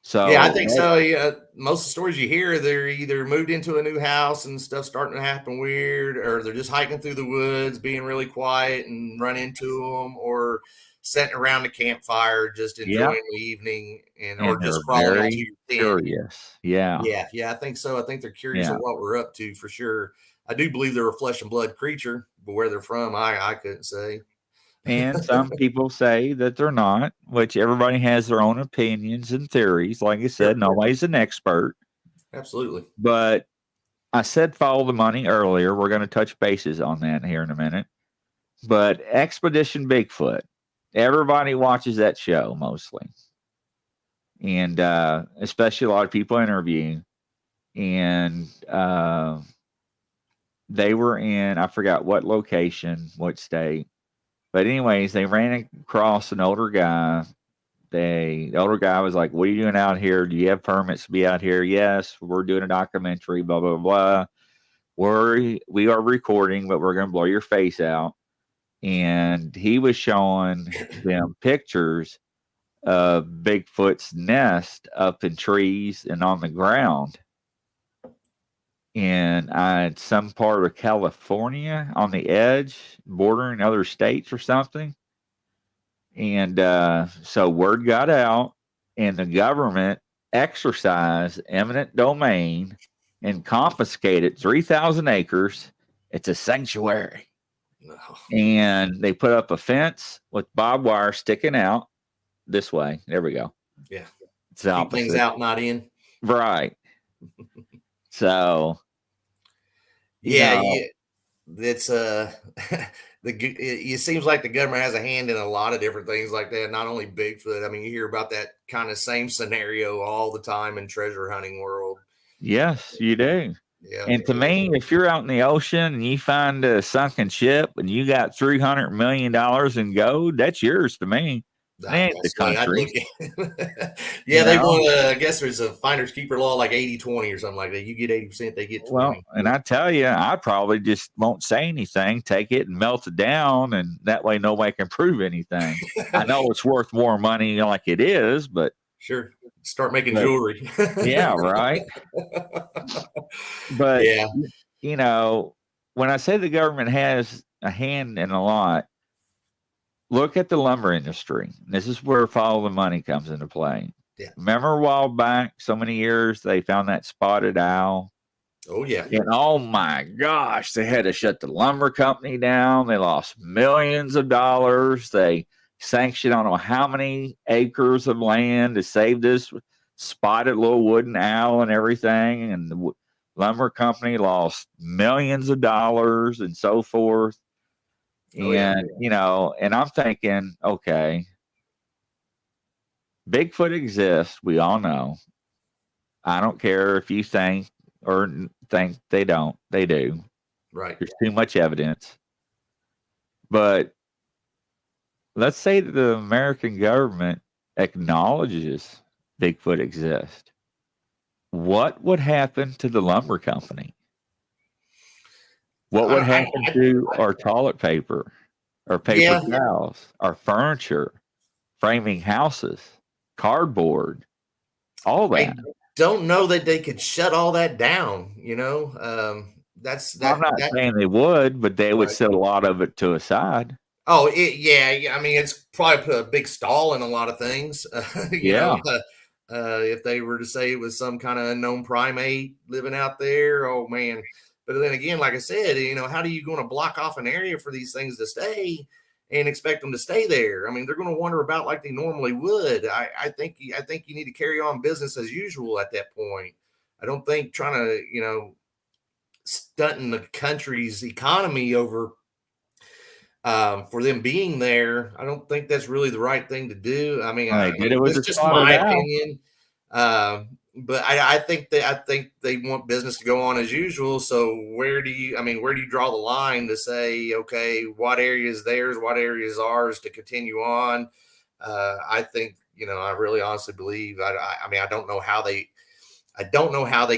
So yeah, I think so. Yeah, most of the stories you hear, they're either moved into a new house and stuff starting to happen weird, or they're just hiking through the woods, being really quiet and run into them, or sitting around the campfire, just enjoying the evening, or just crawling into your tent. Curious. Yeah. I think so. I think they're curious of what we're up to for sure. I do believe they're a flesh and blood creature, but where they're from, I couldn't say. And some people say that they're not, which everybody has their own opinions and theories. Like I said, nobody's an expert. Absolutely. But I said follow the money earlier. We're going to touch bases on that here in a minute. But Expedition Bigfoot, everybody watches that show mostly. And especially a lot of people interviewing. And they were in, I forgot what location, what state. But anyways, they ran across an older guy. The older guy was like, "What are you doing out here? Do you have permits to be out here?" "Yes, we're doing a documentary, blah, blah, blah. We are recording, but we're going to blow your face out." And he was showing them pictures of Bigfoot's nest up in trees and on the ground in some part of California on the edge, bordering other states or something. And so word got out, and the government exercised eminent domain and confiscated 3,000 acres. It's a sanctuary. No. And they put up a fence with barbed wire sticking out this way. There we go. Yeah. It's the Keep opposite. things out, not in. Right. So, it's it seems like the government has a hand in a lot of different things like that. Not only Bigfoot. I mean, you hear about that kind of same scenario all the time in treasure hunting world. Yes, you do. Yeah. And to me, if you're out in the ocean and you find a sunken ship and you got $300 million in gold, that's yours to me. Ain't the country. They want I guess there's a finder's keeper law like 80-20 or something like that. You get 80%, they get 20. Well, and I tell you, I probably just won't say anything, take it and melt it down, and that way nobody can prove anything. I know it's worth more money like it is, but sure. Start making jewelry. Yeah, right. But when I say the government has a hand in a lot, look at the lumber industry. This is where follow the money comes into play. Yeah. Remember a while back, so many years, they found that spotted owl? Oh, yeah. And oh my gosh, they had to shut the lumber company down. They lost millions of dollars. They sanctioned I don't know how many acres of land to save this spotted little wooden owl and everything. And the lumber company lost millions of dollars and so forth. And, and I'm thinking, okay, Bigfoot exists. We all know. I don't care if you think or think they don't. They do. Right. There's too much evidence. But let's say that the American government acknowledges Bigfoot exists. What would happen to the lumber company? What would happen to our toilet paper, our paper towels, our furniture, framing houses, cardboard, all that? I don't know that they could shut all that down. I'm not saying they would, but they would set a lot of it to aside. Oh, I mean, it's probably put a big stall in a lot of things. If they were to say it was some kind of unknown primate living out there, oh man. But then again, like I said, how are you going to block off an area for these things to stay and expect them to stay there? I mean, they're going to wander about like they normally would. I think you need to carry on business as usual at that point. I don't think trying to, stunting the country's economy over for them being there. I don't think that's really the right thing to do. I mean, it's just my opinion. But I think they want business to go on as usual. So where do you draw the line to say, okay, what area is theirs, what area is ours to continue on? I think, I really honestly believe, I don't know how they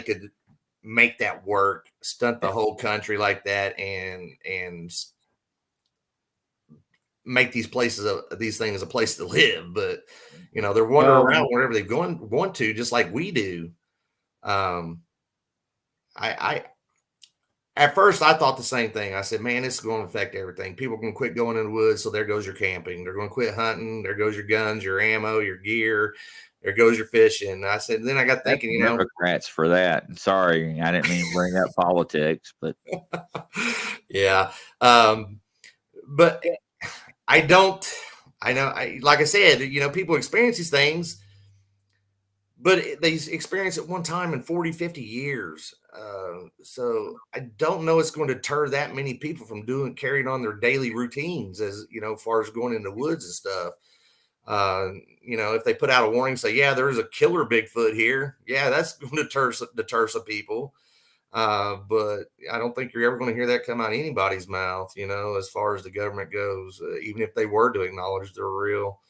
could make that work, stunt the whole country like that and make these things a place to live. But they're wandering around wherever they're going to, just like we do. I at first I thought the same thing. I said, man, this is going to affect everything. People can quit going in the woods, so there goes your camping. They're going to quit hunting. There goes your guns, your ammo, your gear. There goes your fishing. I said, then I got thinking, Democrats for that. And sorry, I didn't mean to bring up politics, but yeah. But I know, like I said, people experience these things, but they experience it one time in 40, 50 years. So I don't know it's going to deter that many people from carrying on their daily routines, as far as going in the woods and stuff. If they put out a warning, say, yeah, there's a killer Bigfoot here. Yeah, that's going to deter some people. But I don't think you're ever going to hear that come out of anybody's mouth, as far as the government goes, even if they were to acknowledge they're real.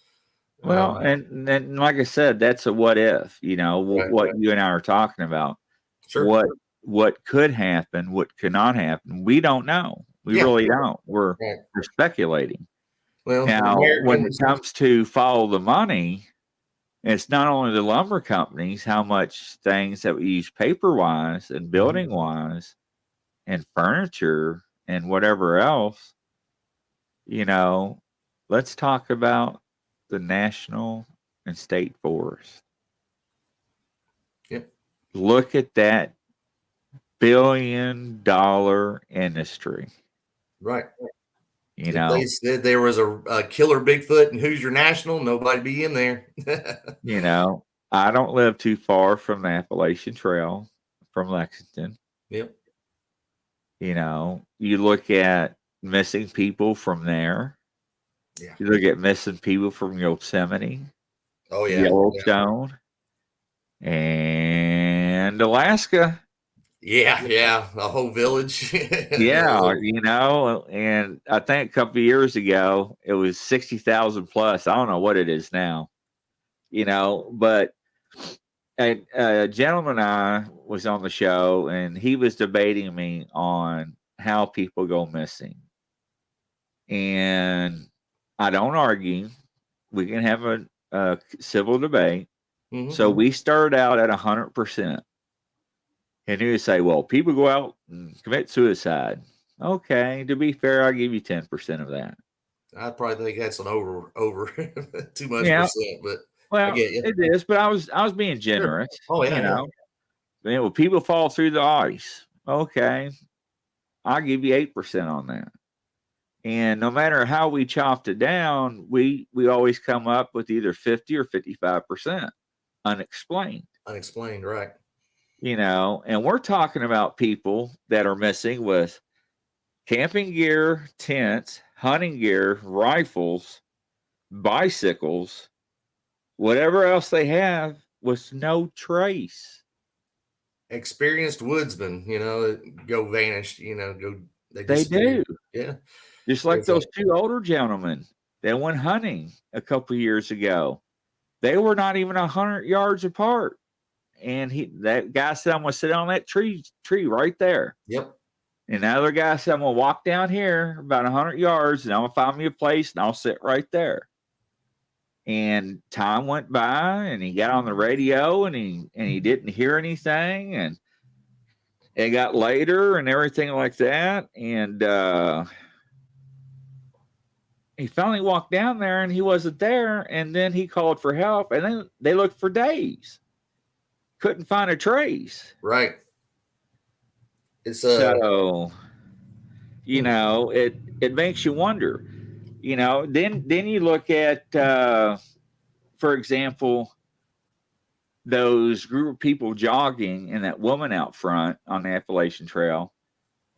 Well, and like I said, that's a what if, what Right. you and I are talking about. Sure. What could happen, what could not happen. We don't know. We really don't. We're speculating. Well, Now, when it comes to follow the money, it's not only the lumber companies, how much things that we use paper-wise and building-wise and furniture and whatever else, let's talk about the national and state forest. Yep. Look at that billion-dollar industry. Right. If they said there was a killer Bigfoot and who's your national, nobody be in there. I don't live too far from the Appalachian Trail from Lexington. Yep. You look at missing people from there. Yeah. You look at missing people from Yosemite. Oh, yeah. Yellowstone. And Alaska. Yeah, a whole village. Yeah, and I think a couple of years ago it was 60,000 plus. I don't know what it is now, but a gentleman I was on the show and he was debating me on how people go missing. And I don't argue. We can have a civil debate. Mm-hmm. So we started out at 100%. And he would say, well, people go out and commit suicide. Okay, to be fair, I'll give you 10% of that. I probably think that's an over too much percent, but well, I get you. It is, but I was being generous. Sure. Oh, yeah. Well, people fall through the ice. Okay, I'll give you 8% on that. And no matter how we chopped it down, we always come up with either 50 or 55% unexplained. Unexplained, right. And we're talking about people that are missing with camping gear, tents, hunting gear, rifles, bicycles, whatever else they have, with no trace. Experienced woodsmen, go vanished, They do. Yeah. Just like those two older gentlemen that went hunting a couple of years ago. They were not even 100 yards apart. And that guy said, I'm going to sit on that tree right there. Yep. And the other guy said, I'm going to walk down here about 100 yards and I'm going to find me a place and I'll sit right there. And time went by and he got on the radio and he didn't hear anything. And it got later and everything like that. And he finally walked down there and he wasn't there. And then he called for help and then they looked for days. Couldn't find a trace. Right. It's so, it makes you wonder, then you look at, for example, those group of people jogging and that woman out front on the Appalachian Trail.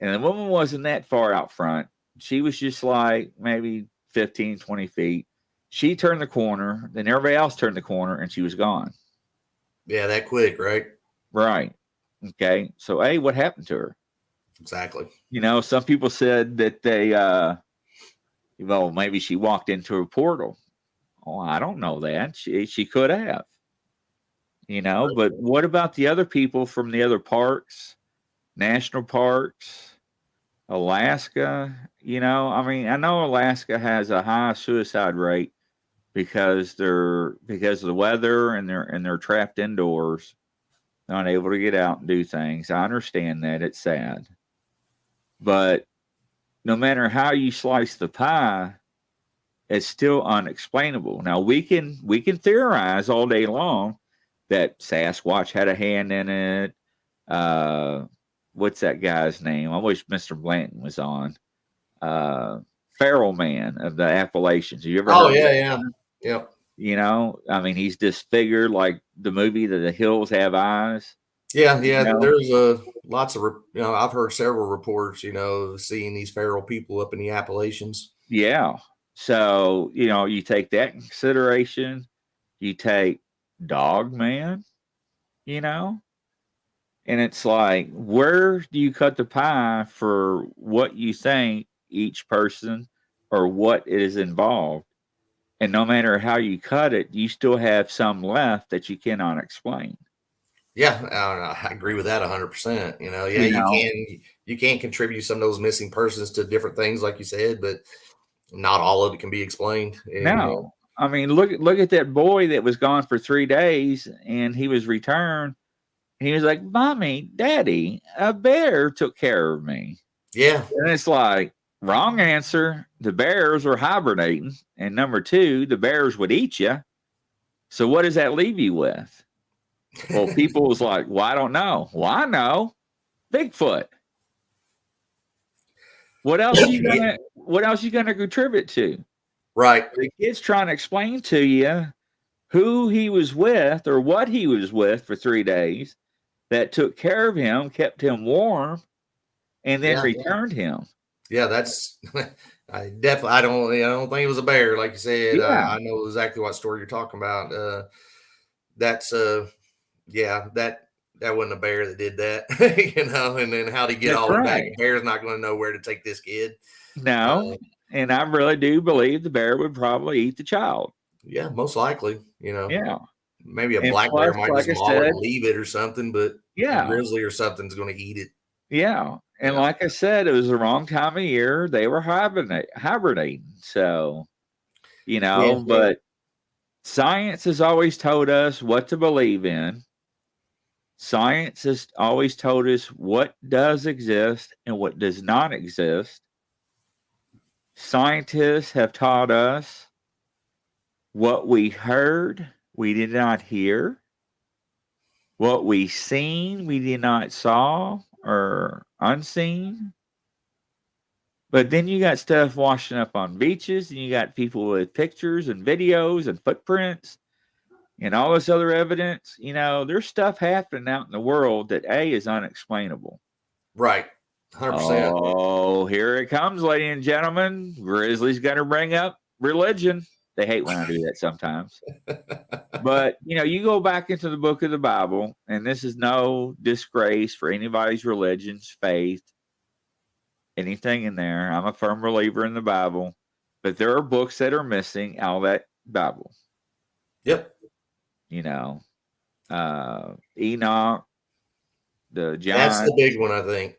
And the woman wasn't that far out front. She was just like maybe 15, 20 feet. She turned the corner, then everybody else turned the corner and she was gone. Yeah, that quick, right? Right. Okay. So, hey, what happened to her? Exactly. Some people said that they, maybe she walked into a portal. Oh, I don't know that. She could have. Right. But what about the other people from the other parks, national parks, Alaska? I know Alaska has a high suicide rate because of the weather and they're trapped indoors, not able to get out and do things. I understand that. It's sad. But no matter how you slice the pie, it's still unexplainable. Now we can theorize all day long that Sasquatch had a hand in it. What's that guy's name? I wish Mr. Blanton was on. Feral Man of the Appalachians. Have you ever heard of that? Yeah. Yep. I mean, he's disfigured like the movie that The Hills Have Eyes. Yeah, there's lots of I've heard several reports, seeing these feral people up in the Appalachians. Yeah. So, you take that in consideration. You take Dog Man, and it's like, where do you cut the pie for what you think each person or what is involved? And no matter how you cut it, you still have some left that you cannot explain. Yeah, I agree with that 100%. You can contribute some of those missing persons to different things, like you said, but not all of it can be explained. No, I mean, look at that boy that was gone for 3 days and he was returned. He was like, "Mommy, Daddy, a bear took care of me." Yeah, and it's like, wrong answer. The bears were hibernating, and number 2, the bears would eat you. So what does that leave you with? Well, people was like, "Well, I don't know." Well, I know, Bigfoot. What else are you gonna contribute to? Right. The kid's trying to explain to you who he was with or what he was with for 3 days that took care of him, kept him warm, and then returned him. Yeah, that's I don't think it was a bear, like you said. Yeah. I know exactly what story you're talking about. That's that wasn't a bear that did that, and then how'd he get That's all it back? right. A bear's not going to know where to take this kid. No, and I really do believe the bear would probably eat the child. Yeah, most likely, Yeah. maybe a And black plus, bear might like just I maul it said, and leave it or something, but a grizzly or something's going to eat it. Yeah. And Yeah. like I said, it was the wrong time of year. They were hibernating. So, but science has always told us what to believe in. Science has always told us what does exist and what does not exist. Scientists have taught us what we heard, we did not hear. What we seen, we did not saw or unseen. But then you got stuff washing up on beaches, and you got people with pictures and videos and footprints and all this other evidence. There's stuff happening out in the world that is unexplainable. Right. 100%. Oh, here it comes, ladies and gentlemen. Grizzly's going to bring up religion. They hate when I do that sometimes. But, you go back into the book of the Bible, and this is no disgrace for anybody's religions, faith, anything in there. I'm a firm believer in the Bible, but there are books that are missing out of that Bible. Yep. Enoch, the John. That's the big one, I think.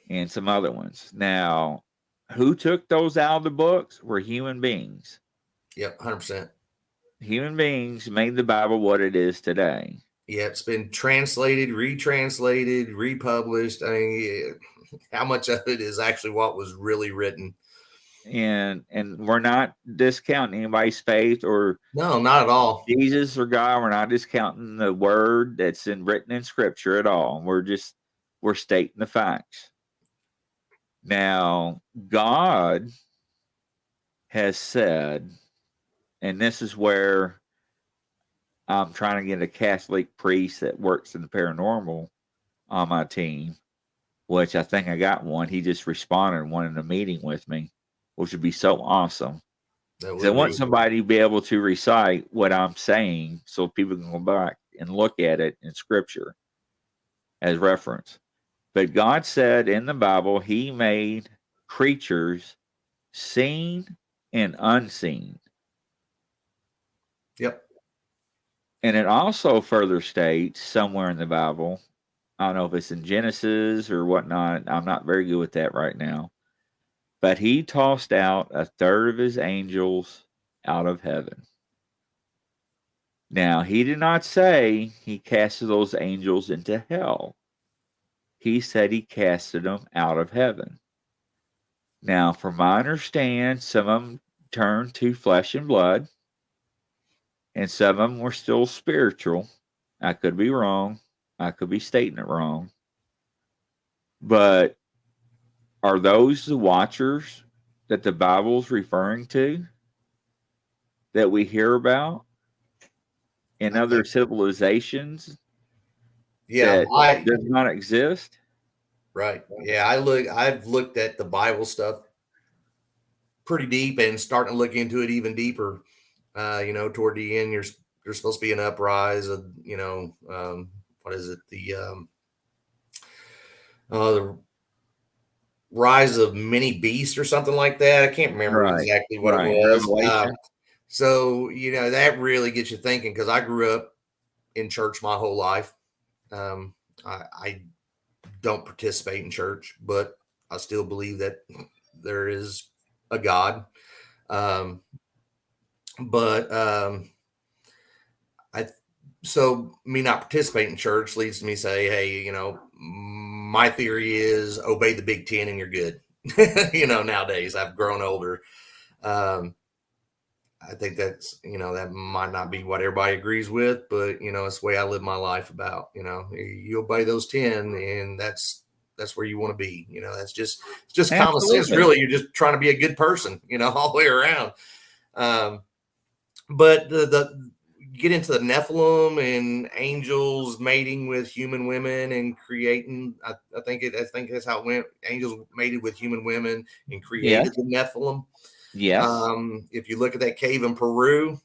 And some other ones. Now, who took those out of the books were human beings. Yep, 100%. Human beings made the Bible what it is today. Yeah, it's been translated, retranslated, republished. I mean, how much of it is actually what was really written? And we're not discounting anybody's faith or no, not at all. Jesus or God. We're not discounting the word that's written in Scripture at all. We're stating the facts. Now, God has said, and this is where I'm trying to get a Catholic priest that works in the paranormal on my team, which I think I got one. He just responded and wanted a meeting with me, which would be so awesome. I want somebody to be able to recite what I'm saying so people can go back and look at it in Scripture as reference. But God said in the Bible, He made creatures seen and unseen. Yep. And it also further states somewhere in the Bible, I don't know if it's in Genesis or whatnot. I'm not very good with that right now. But He tossed out a third of His angels out of heaven. Now, He did not say He casted those angels into hell. He said He casted them out of heaven. Now, from my understand, some of them turned to flesh and blood, and some of them were still spiritual. I could be wrong. I could be stating it wrong. But are those the watchers that the Bible's referring to that we hear about? in other civilizations Yeah, that does not exist? right. Yeah, I've looked at the Bible stuff pretty deep and starting to look into it even deeper. Toward the end, there's supposed to be an uprise of, what is it? The rise of many beasts or something like that. I can't remember Right. exactly what it Right. was. Revelation. So, that really gets you thinking, because I grew up in church my whole life. I don't participate in church, but I still believe that there is a God. Um, but I so me not participating in church leads to me say, hey, my theory is obey the Big Ten and you're good. Nowadays I've grown older. Um, I think that might not be what everybody agrees with, but it's the way I live my life about. You obey those 10, and that's where you want to be. It's just common sense, Absolutely. really. You're just trying to be a good person, all the way around. But the get into the Nephilim and angels mating with human women and creating. I think that's how it went. Angels mated with human women and created Yes. the Nephilim. Yes. If you look at that cave in Peru,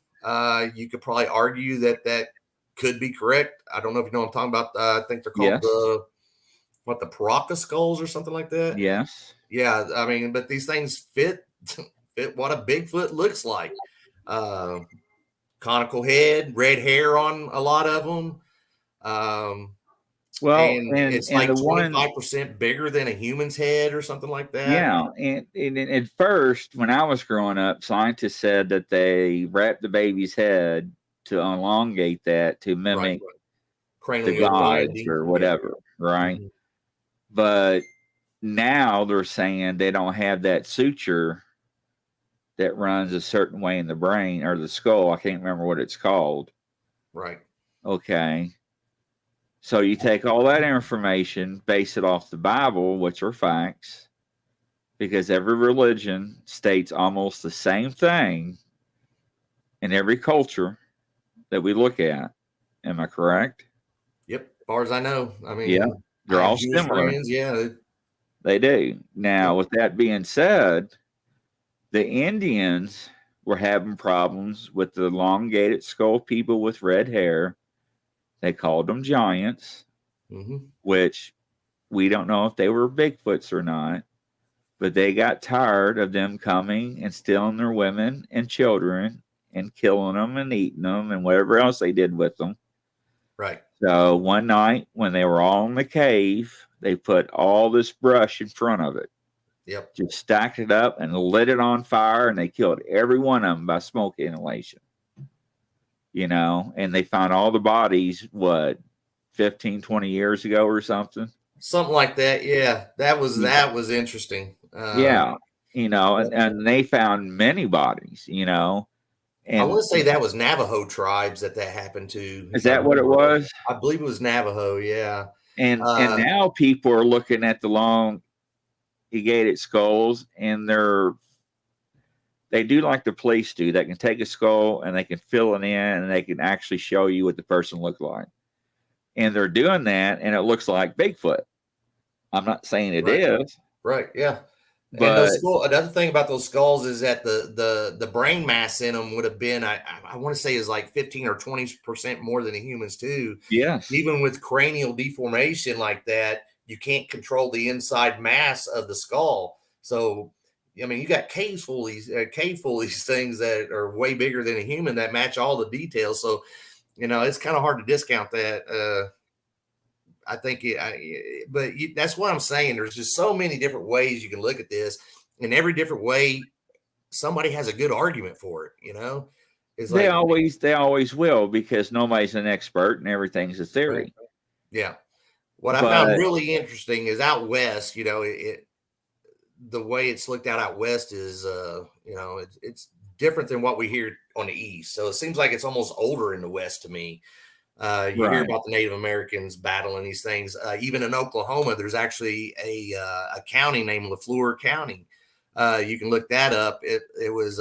you could probably argue that could be correct. I don't know if you know what I'm talking about. I think they're called Yes. the Paracas skulls or something like that. Yes. Yeah, I mean, but these things fit what a Bigfoot looks like. Conical head, red hair on a lot of them. Well, And it's and like the one, 25% bigger than a human's head or something like that. yeah, and at first, when I was growing up, scientists said that they wrapped the baby's head to elongate that to Right. mimic the Cranial gods binding. or Yeah. whatever, right? Mhm. But now they're saying they don't have that suture that runs a certain way in the brain or the skull. I can't remember what it's called. Right. Okay. So you take all that information, base it off the Bible, which are facts, because every religion states almost the same thing in every culture that we look at. Am I correct? Yep. As far as I know. I Yeah. mean, I They're have all Jewish similar. friends. Yeah. They do. Now, Yep. with that being said, the Indians were having problems with the elongated skull people with red hair. They called them giants, Mm-hmm. which we don't know if they were Bigfoots or not, but they got tired of them coming and stealing their women and children and killing them and eating them and whatever else they did with them. Right. So one night when they were all in the cave, they put all this brush in front of it, Yep. just stacked it up and lit it on fire, and they killed every one of them by smoke inhalation. And they found all the bodies, 15, 20 years ago or something. Something like that. Yeah. That was interesting. Yeah. And they found many bodies, I and want to say that was Navajo tribes that happened to, is if I that what it remember right. was? I believe it was Navajo. Yeah. And now people are looking at the long elongated skulls, and they do like the police do. They can take a skull and they can fill it in, and they can actually show you what the person looked like. And they're doing that, and it looks like Bigfoot. I'm not saying it is, Right. Yeah. And but another thing about those skulls is that the brain mass in them would have been, I want to say, is like 15 or 20% more than a human's too. yes, Even with cranial deformation like that, you can't control the inside mass of the skull. So, I mean, you got cave full of these things that are way bigger than a human that match all the details. So, it's kind of hard to discount that. I think that's what I'm saying. There's just so many different ways you can look at this, and every different way, somebody has a good argument for it. It's they like, always will, because nobody's an expert and everything's a right. theory. Yeah. What I found But really interesting is out west. The way it's looked out west is, it's different than what we hear on the east. So it seems like it's almost older in the west to me. You hear right, about the Native Americans battling these things. Even in Oklahoma, there's actually a county named LaFleur County. You can look that up. It was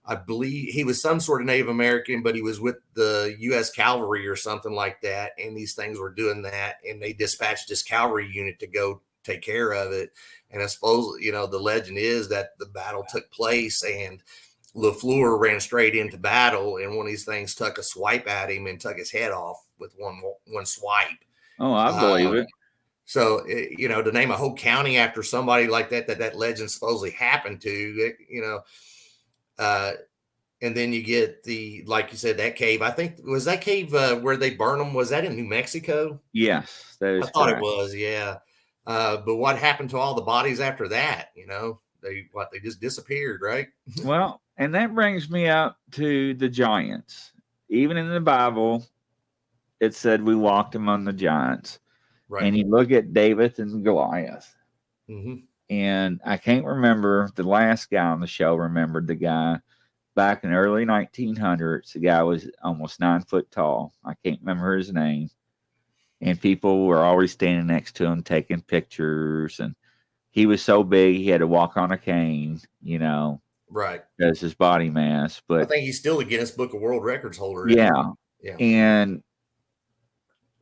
I believe he was some sort of Native American, but he was with the U.S. Cavalry or something like that. And these things were doing that, and they dispatched this cavalry unit to go take care of it. And I suppose, the legend is that the battle took place and LaFleur ran straight into battle, and one of these things took a swipe at him and took his head off with one swipe. Oh, I believe it. So, to name a whole county after somebody like that legend supposedly happened to, and then you get like you said, that cave. I think was that cave where they burn them. Was that in New Mexico? Yes, that is. I thought correct. it was. Yeah. But what happened to all the bodies after that? They just disappeared, right? Well, and that brings me up to the giants. Even in the Bible, it said we walked among the giants. Right. And you look at David and Goliath. Mm-hmm. And I can't remember, the last guy on the show remembered the guy back in the early 1900s. The guy was almost 9 foot tall. I can't remember his name. And people were always standing next to him taking pictures. And he was so big, he had to walk on a cane, Right. Because his body mass. But I think he's still a Guinness Book of World Records holder. Yeah. And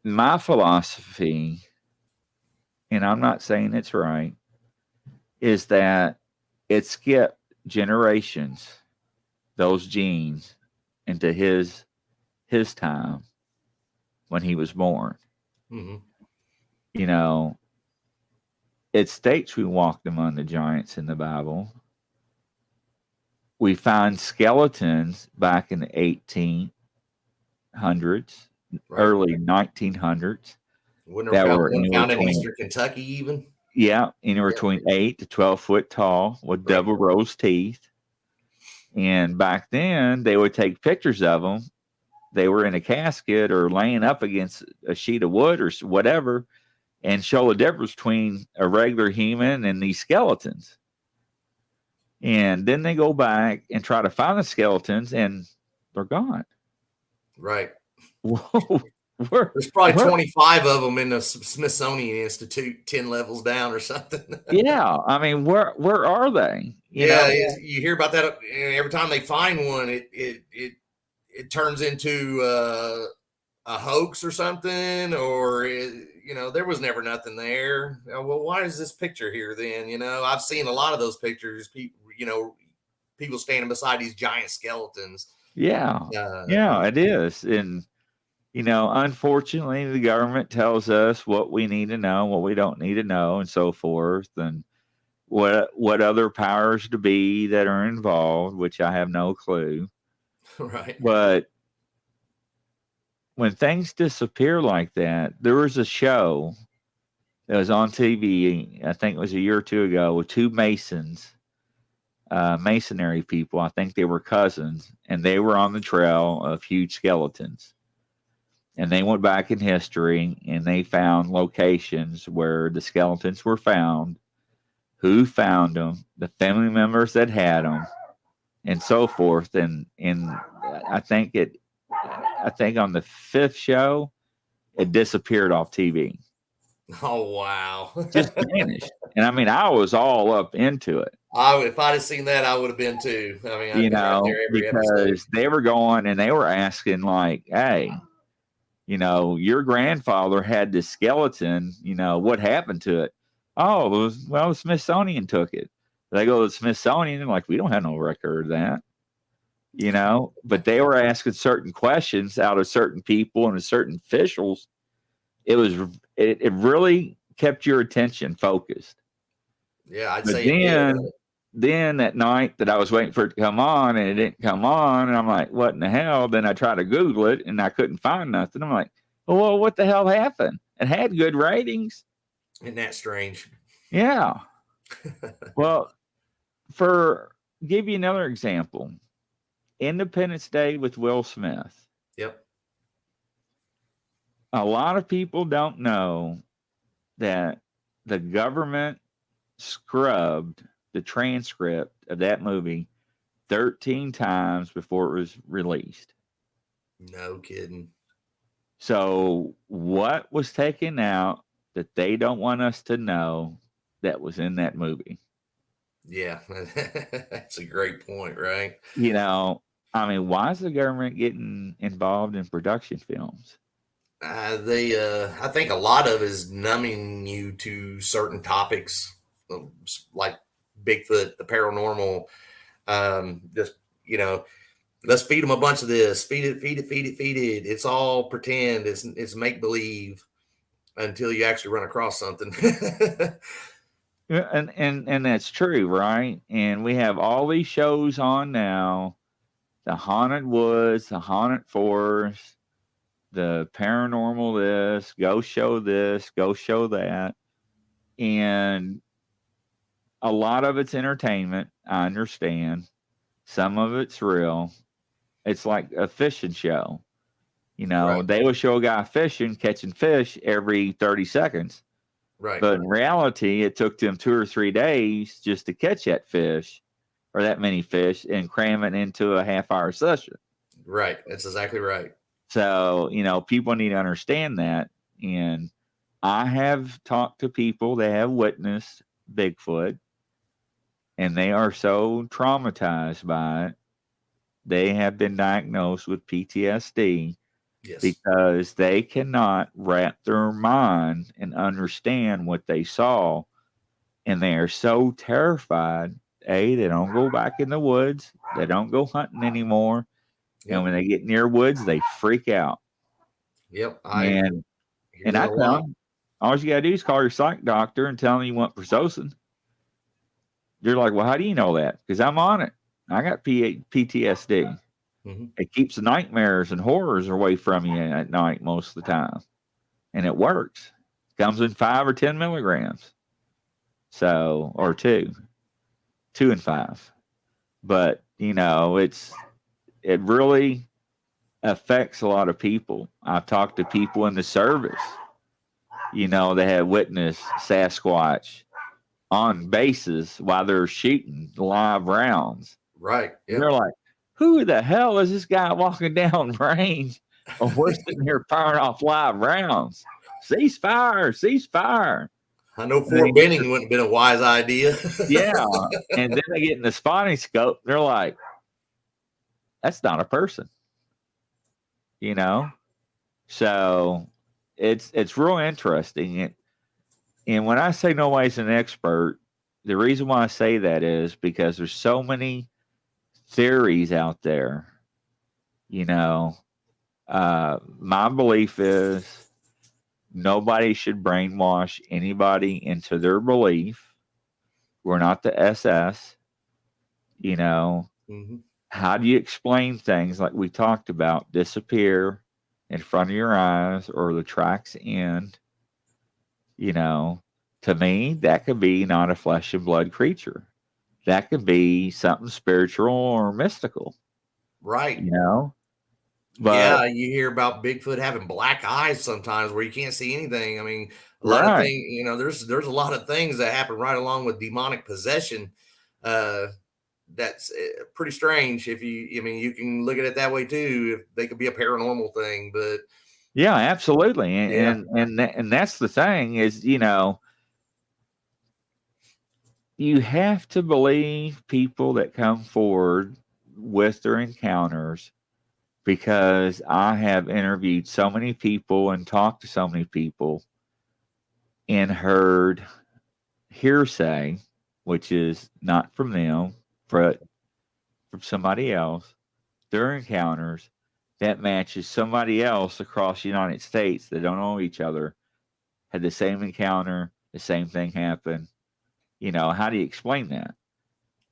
my philosophy, and I'm not saying it's right, is that it skipped generations, those genes, into his time when he was born. Mm-hmm. It states we walked among the giants in the Bible. We find skeletons back in the 1800s, early 1900s. That were found in Eastern Kentucky, even. Yeah, anywhere between 8 to 12 foot tall with double rows teeth. And back then, they would take pictures of them. They were in a casket or laying up against a sheet of wood or whatever, and show the difference between a regular human and these skeletons. And then they go back and try to find the skeletons, and they're gone. Right. Whoa. There's probably 25 of them in the Smithsonian Institute, 10 levels down or something. Yeah. I mean, where are they? You hear about that every time they find one, it turns into a hoax or something, or there was never nothing there. Well, why is this picture here then? I've seen a lot of those pictures. People standing beside these giant skeletons. Yeah, it is. And unfortunately, the government tells us what we need to know, what we don't need to know, and so forth, and what other powers to be that are involved, which I have no clue. Right. But when things disappear like that, there was a show that was on TV, I think it was a year or two ago, with two masonry people. I think they were cousins, and they were on the trail of huge skeletons. And they went back in history, and they found locations where the skeletons were found, who found them, the family members that had them, and so forth. And I think on the fifth show, it disappeared off TV. Oh, wow. Just vanished. And I mean, I was all up into it. If I'd have seen that, I would have been too. I mean, because episode. They were going and they were asking, like, hey, your grandfather had this skeleton, what happened to it? Oh, the Smithsonian took it. They go to the Smithsonian and like, we don't have no record of that. But they were asking certain questions out of certain people and certain officials. It really kept your attention focused. Yeah, I'd but say. Then that night that I was waiting for it to come on and it didn't come on, and I'm like, what in the hell? Then I tried to Google it and I couldn't find nothing. I'm like, well, what the hell happened? It had good ratings. Isn't that strange? Yeah. Well, give you another example. Independence Day with Will Smith. Yep. A lot of people don't know that the government scrubbed the transcript of that movie 13 times before it was released. No kidding. So what was taken out that they don't want us to know that was in that movie? Yeah, that's a great point, right? I mean, why is the government getting involved in production films? I think a lot of is numbing you to certain topics, like Bigfoot, the paranormal. Just you know, let's feed them a bunch of this. Feed it, feed it, feed it, feed it. It's all pretend. It's make believe until you actually run across something. Yeah, and that's true, right? And we have all these shows on now: the haunted woods, the haunted forest, the paranormal this, go show that. And a lot of it's entertainment. I understand. Some of it's real. It's like a fishing show. Right, They will show a guy fishing, catching fish every 30 seconds. right, But in reality, it took them 2 or 3 days just to catch that fish or that many fish and cram it into a half-hour session. right. That's exactly right. So, people need to understand that. And I have talked to people that have witnessed Bigfoot, and they are so traumatized by it. They have been diagnosed with PTSD Yes. because they cannot wrap their mind and understand what they saw. And they are so terrified. They don't go back in the woods. They don't go hunting anymore. And Yep. when they get near woods, they freak out. Yep. I And hear and that I a tell lot. them, all you gotta do is call your psych doctor and tell them you want Persocin. You're like, well, how do you know that? Because I'm on it. I got PTSD. Hmm. It keeps the nightmares and horrors away from you at night most of the time, and it works. Comes in 5 or 10 milligrams, so or 2 and 5. But it really affects a lot of people. I've talked to people in the service, that have witnessed Sasquatch on bases while they're shooting live rounds. Right. And they're Yep. like, who the hell is this guy walking down range? Or we're sitting here firing off live rounds. Cease fire, cease fire. I know And they Fort get Benning wouldn't have been a wise idea. yeah. And then they get in the spotting scope. They're like, that's not a person, you know? So it's real interesting. And when I say nobody's an expert, the reason why I say that is because there's so many theories out there. You know, my belief is nobody should brainwash anybody into their belief. We're not the SS. You know, Hmm. how do you explain things like we talked about disappear in front of your eyes or the tracks end? You know, to me, that could be not a flesh and blood creature. That could be something spiritual or mystical, Right. you know? But, Yeah, you hear about Bigfoot having black eyes sometimes where you can't see anything. I mean, a lot of right. things, there's a lot of things that happen right along with demonic possession. Uh, that's pretty strange. I mean, you can look at it that way too. If they could be a paranormal thing, but Yeah, absolutely. yeah, And that's the thing is, you have to believe people that come forward with their encounters because I have interviewed so many people and talked to so many people and heard hearsay, which is not from them, but from somebody else, their encounters that matches somebody else across the United States that don't know each other had the same encounter, the same thing happened. How do you explain that?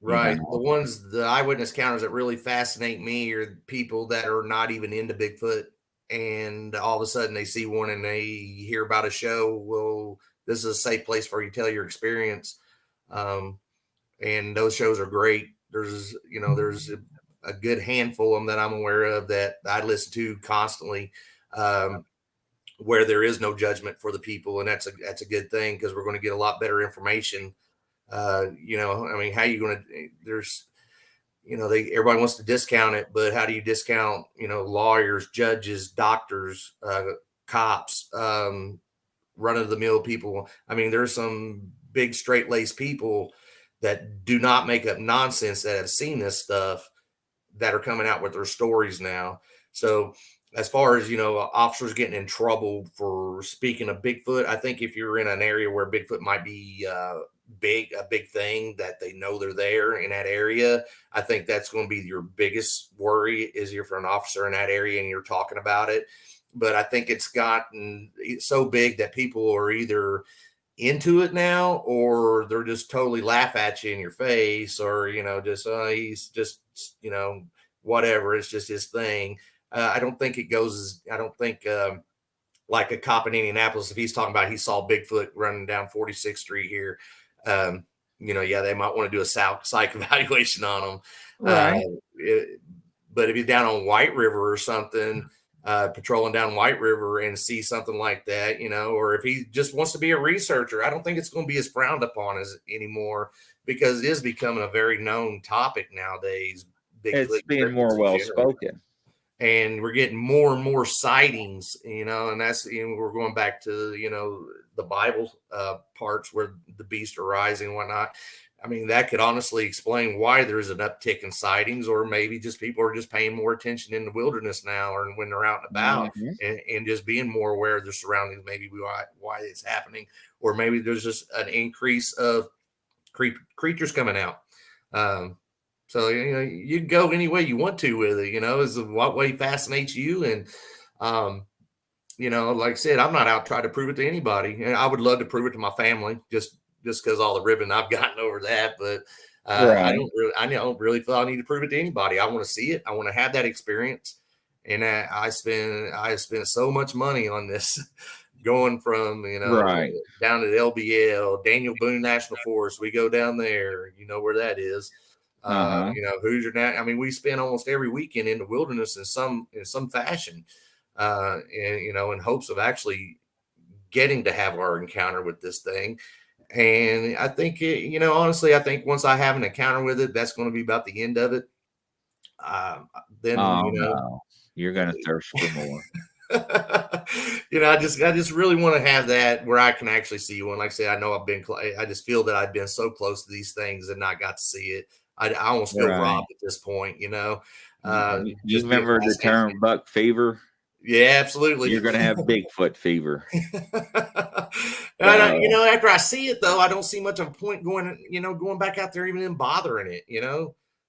You right. know, The eyewitness counters that really fascinate me are people that are not even into Bigfoot, and all of a sudden they see one and they hear about a show. Well, this is a safe place for you to tell your experience. Um, and those shows are great. There's a good handful of them that I'm aware of that I listen to constantly, um, where there is no judgment for the people, and that's a good thing because we're going to get a lot better information. I mean, how you going to? There's everybody wants to discount it, but how do you discount lawyers, judges, doctors, cops, run of the mill people? I mean, there's some big straight laced people that do not make up nonsense that have seen this stuff that are coming out with their stories now. So as far as, officers getting in trouble for speaking of Bigfoot, I think if you're in an area where Bigfoot might be a big thing that they know they're there in that area, I think that's going to be your biggest worry is if you're an officer in that area and you're talking about it. But I think it's gotten so big that people are either into it now or they're just totally laugh at you in your face, or just he's just whatever, it's just his thing. I don't think it goes, I don't think like a cop in Indianapolis, if he's talking about he saw Bigfoot running down 46th Street here, yeah, they might want to do a psych evaluation on him. Right. But if he's down on White River or something, patrolling down White River and see something like that, or if he just wants to be a researcher, I don't think it's going to be as frowned upon as anymore, because it is becoming a very known topic nowadays. Bigfoot, it's being more well spoken, and we're getting more and more sightings, and that's, we're going back to, the Bible parts where the beasts are rising and whatnot. I mean, that could honestly explain why there's an uptick in sightings, or maybe just people are just paying more attention in the wilderness now, or when they're out and about, and just being more aware of their surroundings, maybe why it's happening, or maybe there's just an increase of creatures coming out. So, you can go any way you want to with it, is what way fascinates you. And, like I said, I'm not out trying to prove it to anybody. And I would love to prove it to my family just because all the ribbon I've gotten over that. But I don't really feel I need to prove it to anybody. I want to see it. I want to have that experience. And I spent so much money on this going from, down to the LBL, Daniel Boone National Forest. We go down there, where that is. Hoosier. I mean, we spend almost every weekend in the wilderness in some fashion, and in hopes of actually getting to have our encounter with this thing. And I think honestly, I think once I have an encounter with it, that's going to be about the end of it. Then no, you're going to thirst for more. I just really want to have that where I can actually see one. Like I said, I know I just feel that I've been so close to these things and not got to see it. I almost feel robbed at this point, You remember the term buck fever? Yeah, absolutely. You're going to have Bigfoot fever. After I see it, though, I don't see much of a point going back out there even bothering it.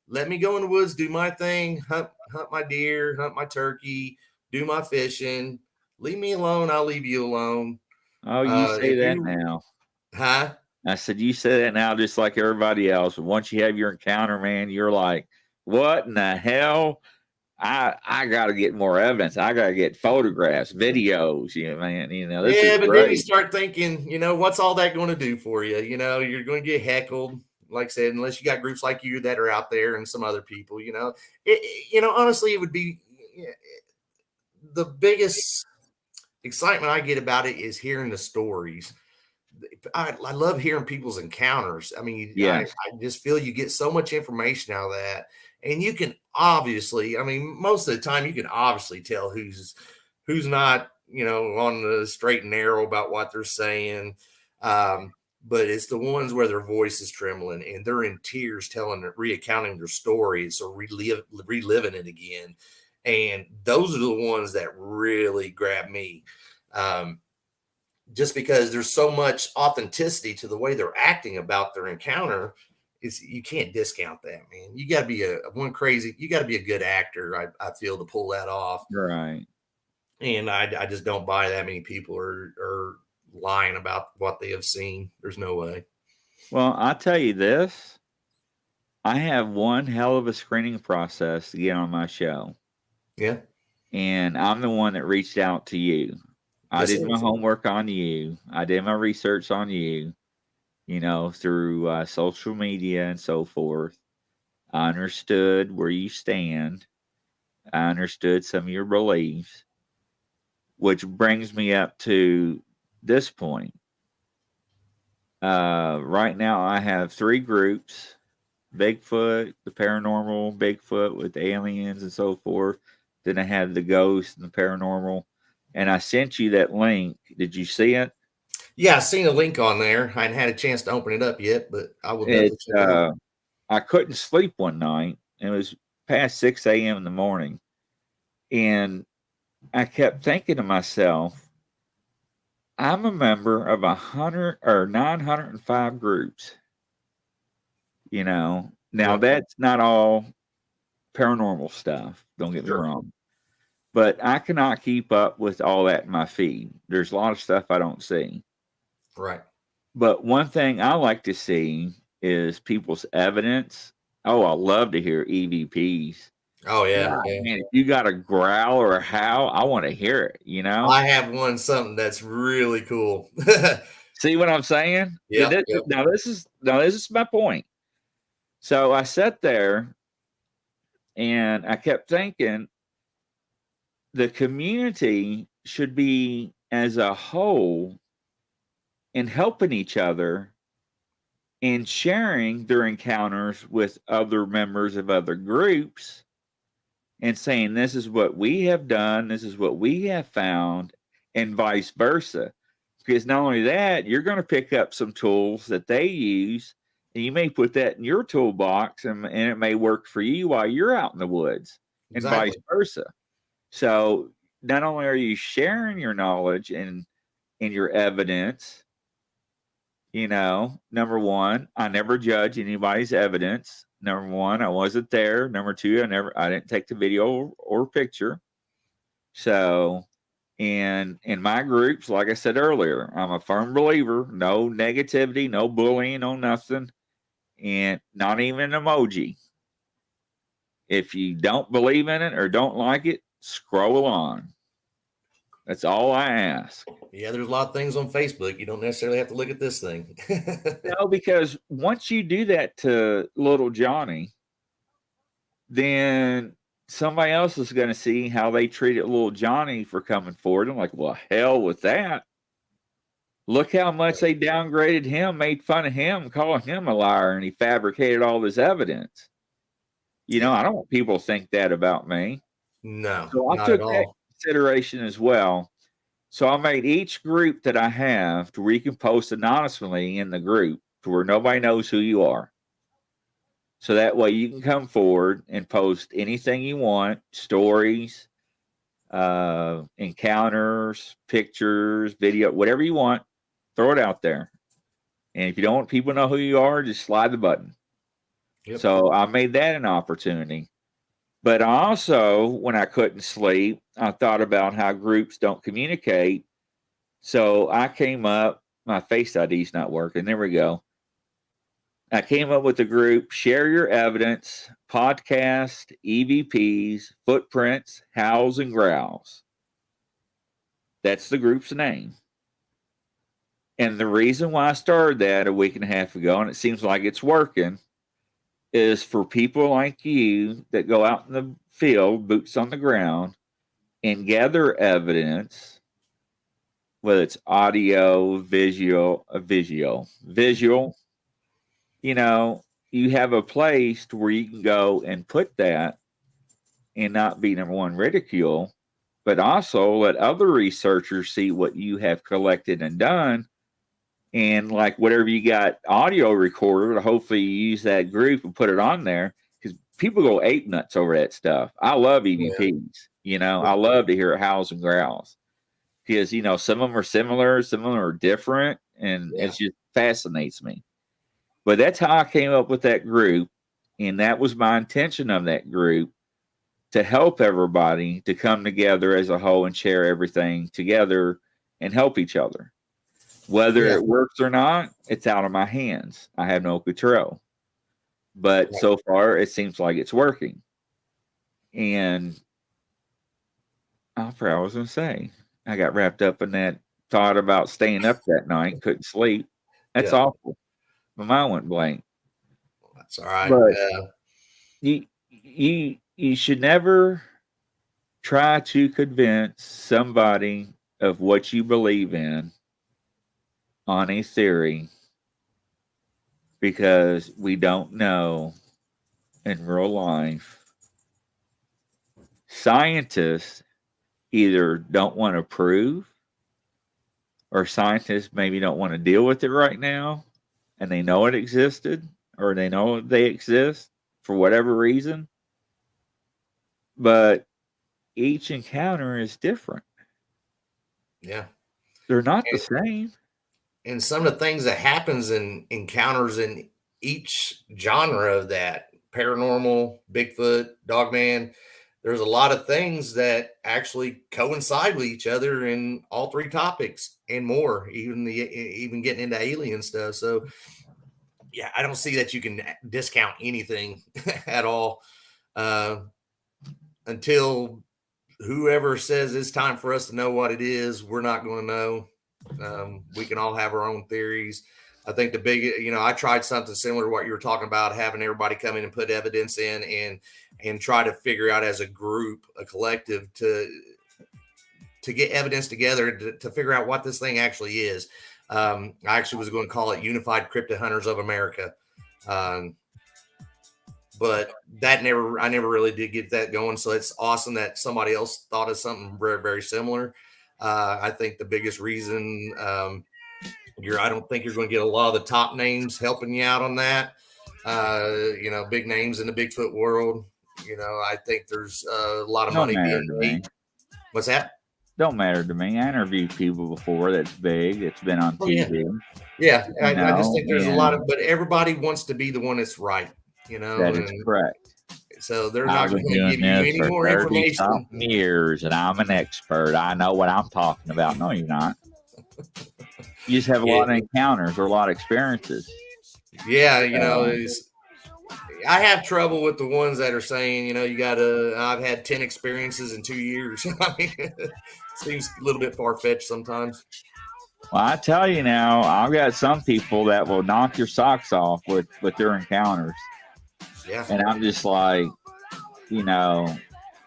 Let me go in the woods, do my thing, hunt my deer, hunt my turkey, do my fishing. Leave me alone. I'll leave you alone. Oh, you say that now. Huh? I said, you say that now just like everybody else. Once you have your encounter, man, you're like, what in the hell? I got to get more evidence. I got to get photographs, videos, man. This is but great. Then you start thinking, what's all that going to do for you? You're going to get heckled, like I said, unless you got groups like you that are out there and some other people, honestly, it would be the biggest excitement I get about it is hearing the stories. I love hearing people's encounters. I mean, yes. I just feel you get so much information out of that. And you can obviously, most of the time you can obviously tell who's not, on the straight and narrow about what they're saying. But it's the ones where their voice is trembling and they're in tears recounting their stories or reliving it again. And those are the ones that really grab me. Just because there's so much authenticity to the way they're acting about their encounter, you can't discount that, man. You got to be you got to be a good actor, I feel, to pull that off. Right. And I just don't buy that many people are lying about what they have seen. There's no way. Well, I'll tell you this. I have one hell of a screening process to get on my show. Yeah. And I'm the one that reached out to you. I did my homework on you. I did my research on you, through social media and so forth. I understood where you stand. I understood some of your beliefs, which brings me up to this point. Right now, I have 3 groups: Bigfoot, the paranormal, Bigfoot with aliens and so forth. Then I have the ghost and the paranormal. And I sent you that link. Did you see it? Yeah, I seen a link on there. I hadn't had a chance to open it up yet, but I will definitely It's check it out. I couldn't sleep one night. It was past 6 a.m. in the morning, and I kept thinking to myself, I'm a member of 100 or 905 groups. Now Yep. that's not all paranormal stuff. Don't get me Sure. wrong. But I cannot keep up with all that in my feed. There's a lot of stuff I don't see. Right. But one thing I like to see is people's evidence. Oh, I love to hear EVPs. Oh yeah. God, Yeah. man, if you got a growl or a howl, I want to hear it. I have something that's really cool. See what I'm saying? Yep. Yep. Now this is my point. So I sat there and I kept thinking the community should be as a whole and helping each other and sharing their encounters with other members of other groups and saying, this is what we have done, this is what we have found, and vice versa. Because not only that, you're going to pick up some tools that they use, and you may put that in your toolbox, and it may work for you while you're out in the woods, and vice Exactly. versa. So not only are you sharing your knowledge and your evidence, number one, I never judge anybody's evidence. Number one, I wasn't there. Number two, I didn't take the video or picture. So, and in my groups, like I said earlier, I'm a firm believer, no negativity, no bullying, no nothing, and not even an emoji. If you don't believe in it or don't like it, scroll on. That's all I ask. Yeah, there's a lot of things on Facebook. You don't necessarily have to look at this thing. No, because once you do that to little Johnny, then somebody else is going to see how they treated little Johnny for coming forward. I'm like, well, hell with that. Look how much they downgraded him, made fun of him, calling him a liar, and he fabricated all this evidence. Yeah. I don't want people to think that about me. No, So I not at took that all. consideration as well. So I made each group that I have to where you can post anonymously in the group to where nobody knows who you are. So that way you can come forward and post anything you want, stories, encounters, pictures, video, whatever you want, throw it out there. And if you don't want people to know who you are, just slide the button. Yep. So I made that an opportunity. But also, when I couldn't sleep, I thought about how groups don't communicate. So I came up, my Face ID's not working. There we go. I came up with the group Share Your Evidence, Podcast, EVPs, Footprints, Howls, and Growls. That's the group's name. And the reason why I started that a week and a half ago, and it seems like it's working, is for people like you that go out in the field, boots on the ground, and gather evidence, whether it's audio, visual, you have a place to where you can go and put that and not be number one ridicule, but also let other researchers see what you have collected and done. And like whatever you got audio recorded, hopefully you use that group and put it on there because people go ape nuts over that stuff. I love EVPs. I love to hear howls and growls because some of them are similar, some of them are different, and it just fascinates me. But that's how I came up with that group, and that was my intention of that group, to help everybody to come together as a whole and share everything together and help each other. Whether Yeah. it works or not, it's out of my hands. I have no control. But so far, it seems like it's working. And I forgot what I was going to say. I got wrapped up in that thought about staying up that night, couldn't sleep. That's awful. My mind went blank. That's all right. But you should never try to convince somebody of what you believe in on a theory because we don't know in real life. Scientists either don't want to prove or scientists maybe don't want to deal with it right now, and they know it existed, or they know they exist for whatever reason. But each encounter is different. Yeah. They're not the same. And some of the things that happens in encounters in each genre of that, paranormal, Bigfoot, Dogman, there's a lot of things that actually coincide with each other in all three topics and more, even getting into alien stuff. So yeah, I don't see that you can discount anything at all until whoever says it's time for us to know what it is. We're not going to know. We can all have our own theories. I think the big, I tried something similar to what you were talking about, having everybody come in and put evidence in and try to figure out as a group, a collective, to get evidence together to figure out what this thing actually is. I actually was going to call it Unified Cryptid Hunters of America. But I never really did get that going. So it's awesome that somebody else thought of something very, very similar. I think the biggest reason I don't think you're going to get a lot of the top names helping you out on that. Big names in the Bigfoot world. I think there's a lot of money being made. What's that? Don't matter to me. I interviewed people before that's big. It's been on TV. Yeah. I just think there's a lot but everybody wants to be the one that's right. That is correct. So they're not going to give you any more information. Years, and I'm an expert. I know what I'm talking about. No, you're not. You just have a lot of encounters or a lot of experiences. Yeah, I have trouble with the ones that are saying, I've had 10 experiences in 2 years. I mean, it seems a little bit far-fetched sometimes. Well, I tell you now, I've got some people that will knock your socks off with their encounters. Yeah. And I'm just like,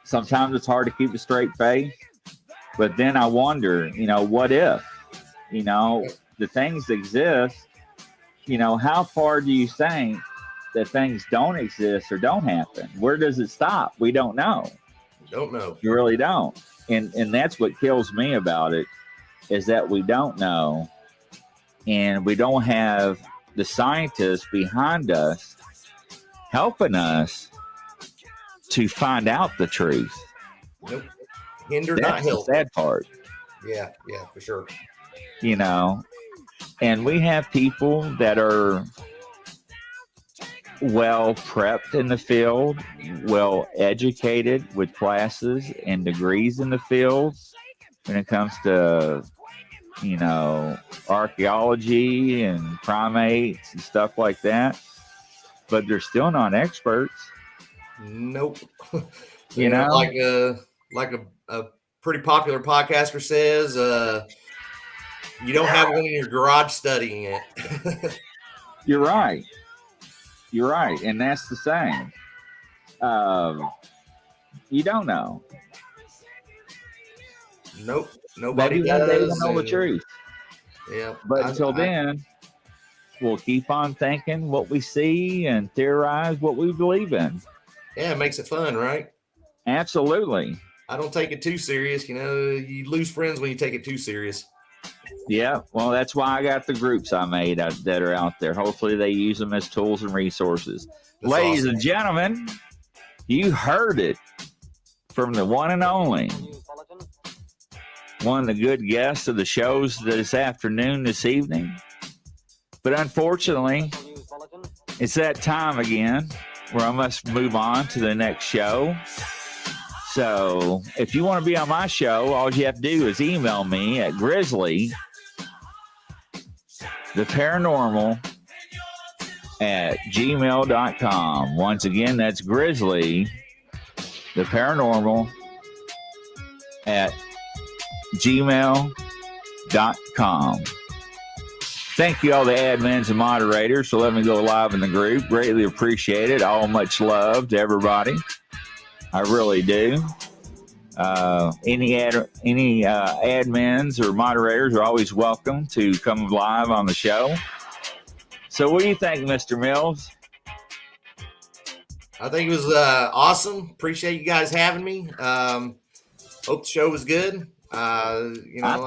sometimes it's hard to keep a straight face. But then I wonder, what if? The things exist. How far do you think that things don't exist or don't happen? Where does it stop? We don't know. Don't know. You really don't. And that's what kills me about it, is that we don't know. And we don't have the scientists behind us helping us to find out the truth. Nope. Hinder, that's not help. The sad part. Yeah, for sure. And we have people that are well prepped in the field, well educated with classes and degrees in the field when it comes to, archaeology and primates and stuff like that. But they're still not experts. Nope. Like a pretty popular podcaster says, you don't have one in your garage studying it. You're right. And that's the same. You don't know. Nope. Nobody does. They don't know the truth. Yeah. But until then, we'll keep on thinking what we see and theorize what we believe in. Yeah, it makes it fun, right? Absolutely. I don't take it too serious. You lose friends when you take it too serious. Yeah, well, that's why I got the groups I made that are out there. Hopefully they use them as tools and resources. That's Ladies awesome. And gentlemen, you heard it from the one and only, one of the good guests of the shows this afternoon, this evening. But unfortunately, it's that time again where I must move on to the next show. So if you want to be on my show, all you have to do is email me at Grizzly, the paranormal at gmail.com. Once again, that's Grizzly, the paranormal at gmail.com. Thank you, all the admins and moderators, for letting me go live in the group. Greatly appreciate it. All much love to everybody. I really do. Any admins or moderators are always welcome to come live on the show. So what do you think, Mr. Mills? I think it was awesome. Appreciate you guys having me. Hope the show was good. I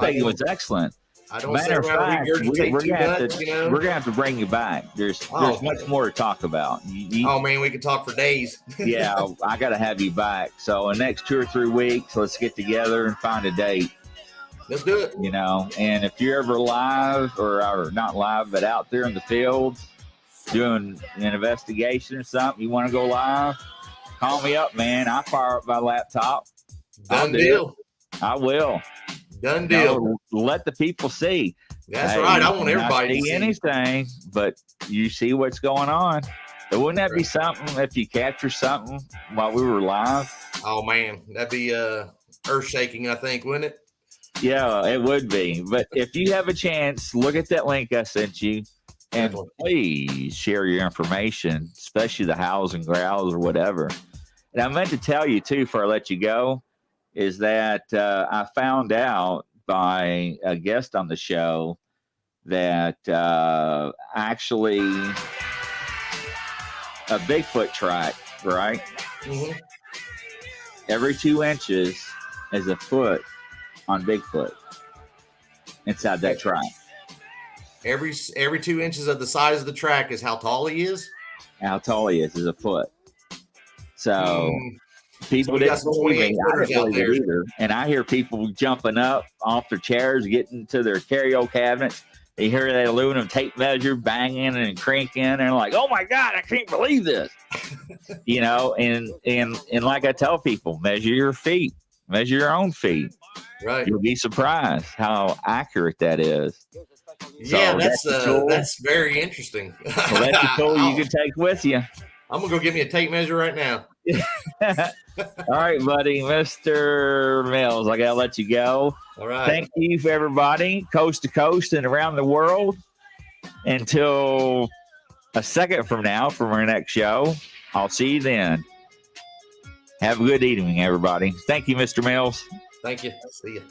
think it was excellent. I don't sit Matter of around fact, regurgitate too much, you know. we're gonna have to bring you back. There's much more to talk about. Oh man, we could talk for days. Yeah, I got to have you back. So in the next 2 or 3 weeks, let's get together and find a date. Let's do it. You know, and if you're ever live or not live, but out there in the fields doing an investigation or something, you want to go live, call me up, man. I'll fire up my laptop. Done deal. I will. Done deal. Let the people see. That's right. I want everybody to see anything, but you see what's going on. Wouldn't that be something if you capture something while we were live? Oh man, that'd be earth shaking, I think, wouldn't it? Yeah, it would be. But if you have a chance, look at that link I sent you, and please share your information, especially the howls and growls or whatever. And I meant to tell you too, before I let you go, is that I found out by a guest on the show that actually a Bigfoot track, right? Mm-hmm. Every 2 inches is a foot on Bigfoot inside that track. Every 2 inches of the size of the track is how tall he is? How tall he is a foot. So people didn't believe me. I didn't believe it either. And I hear people jumping up off their chairs, getting to their karaoke cabinets. They hear that aluminum tape measure banging and cranking, and they're like, "Oh my God, I can't believe this!" You know, and like I tell people, measure your feet, measure your own feet. Right, you'll be surprised how accurate that is. Yeah, that's very interesting. Well, that's a tool you can take with you. I'm gonna go get me a tape measure right now. All right, buddy, Mr. Mills, I gotta let you go. All right. Thank you for everybody, coast to coast and around the world. Until a second from now, from our next show, I'll see you then. Have a good evening, everybody. Thank you, Mr. Mills. Thank you. See you.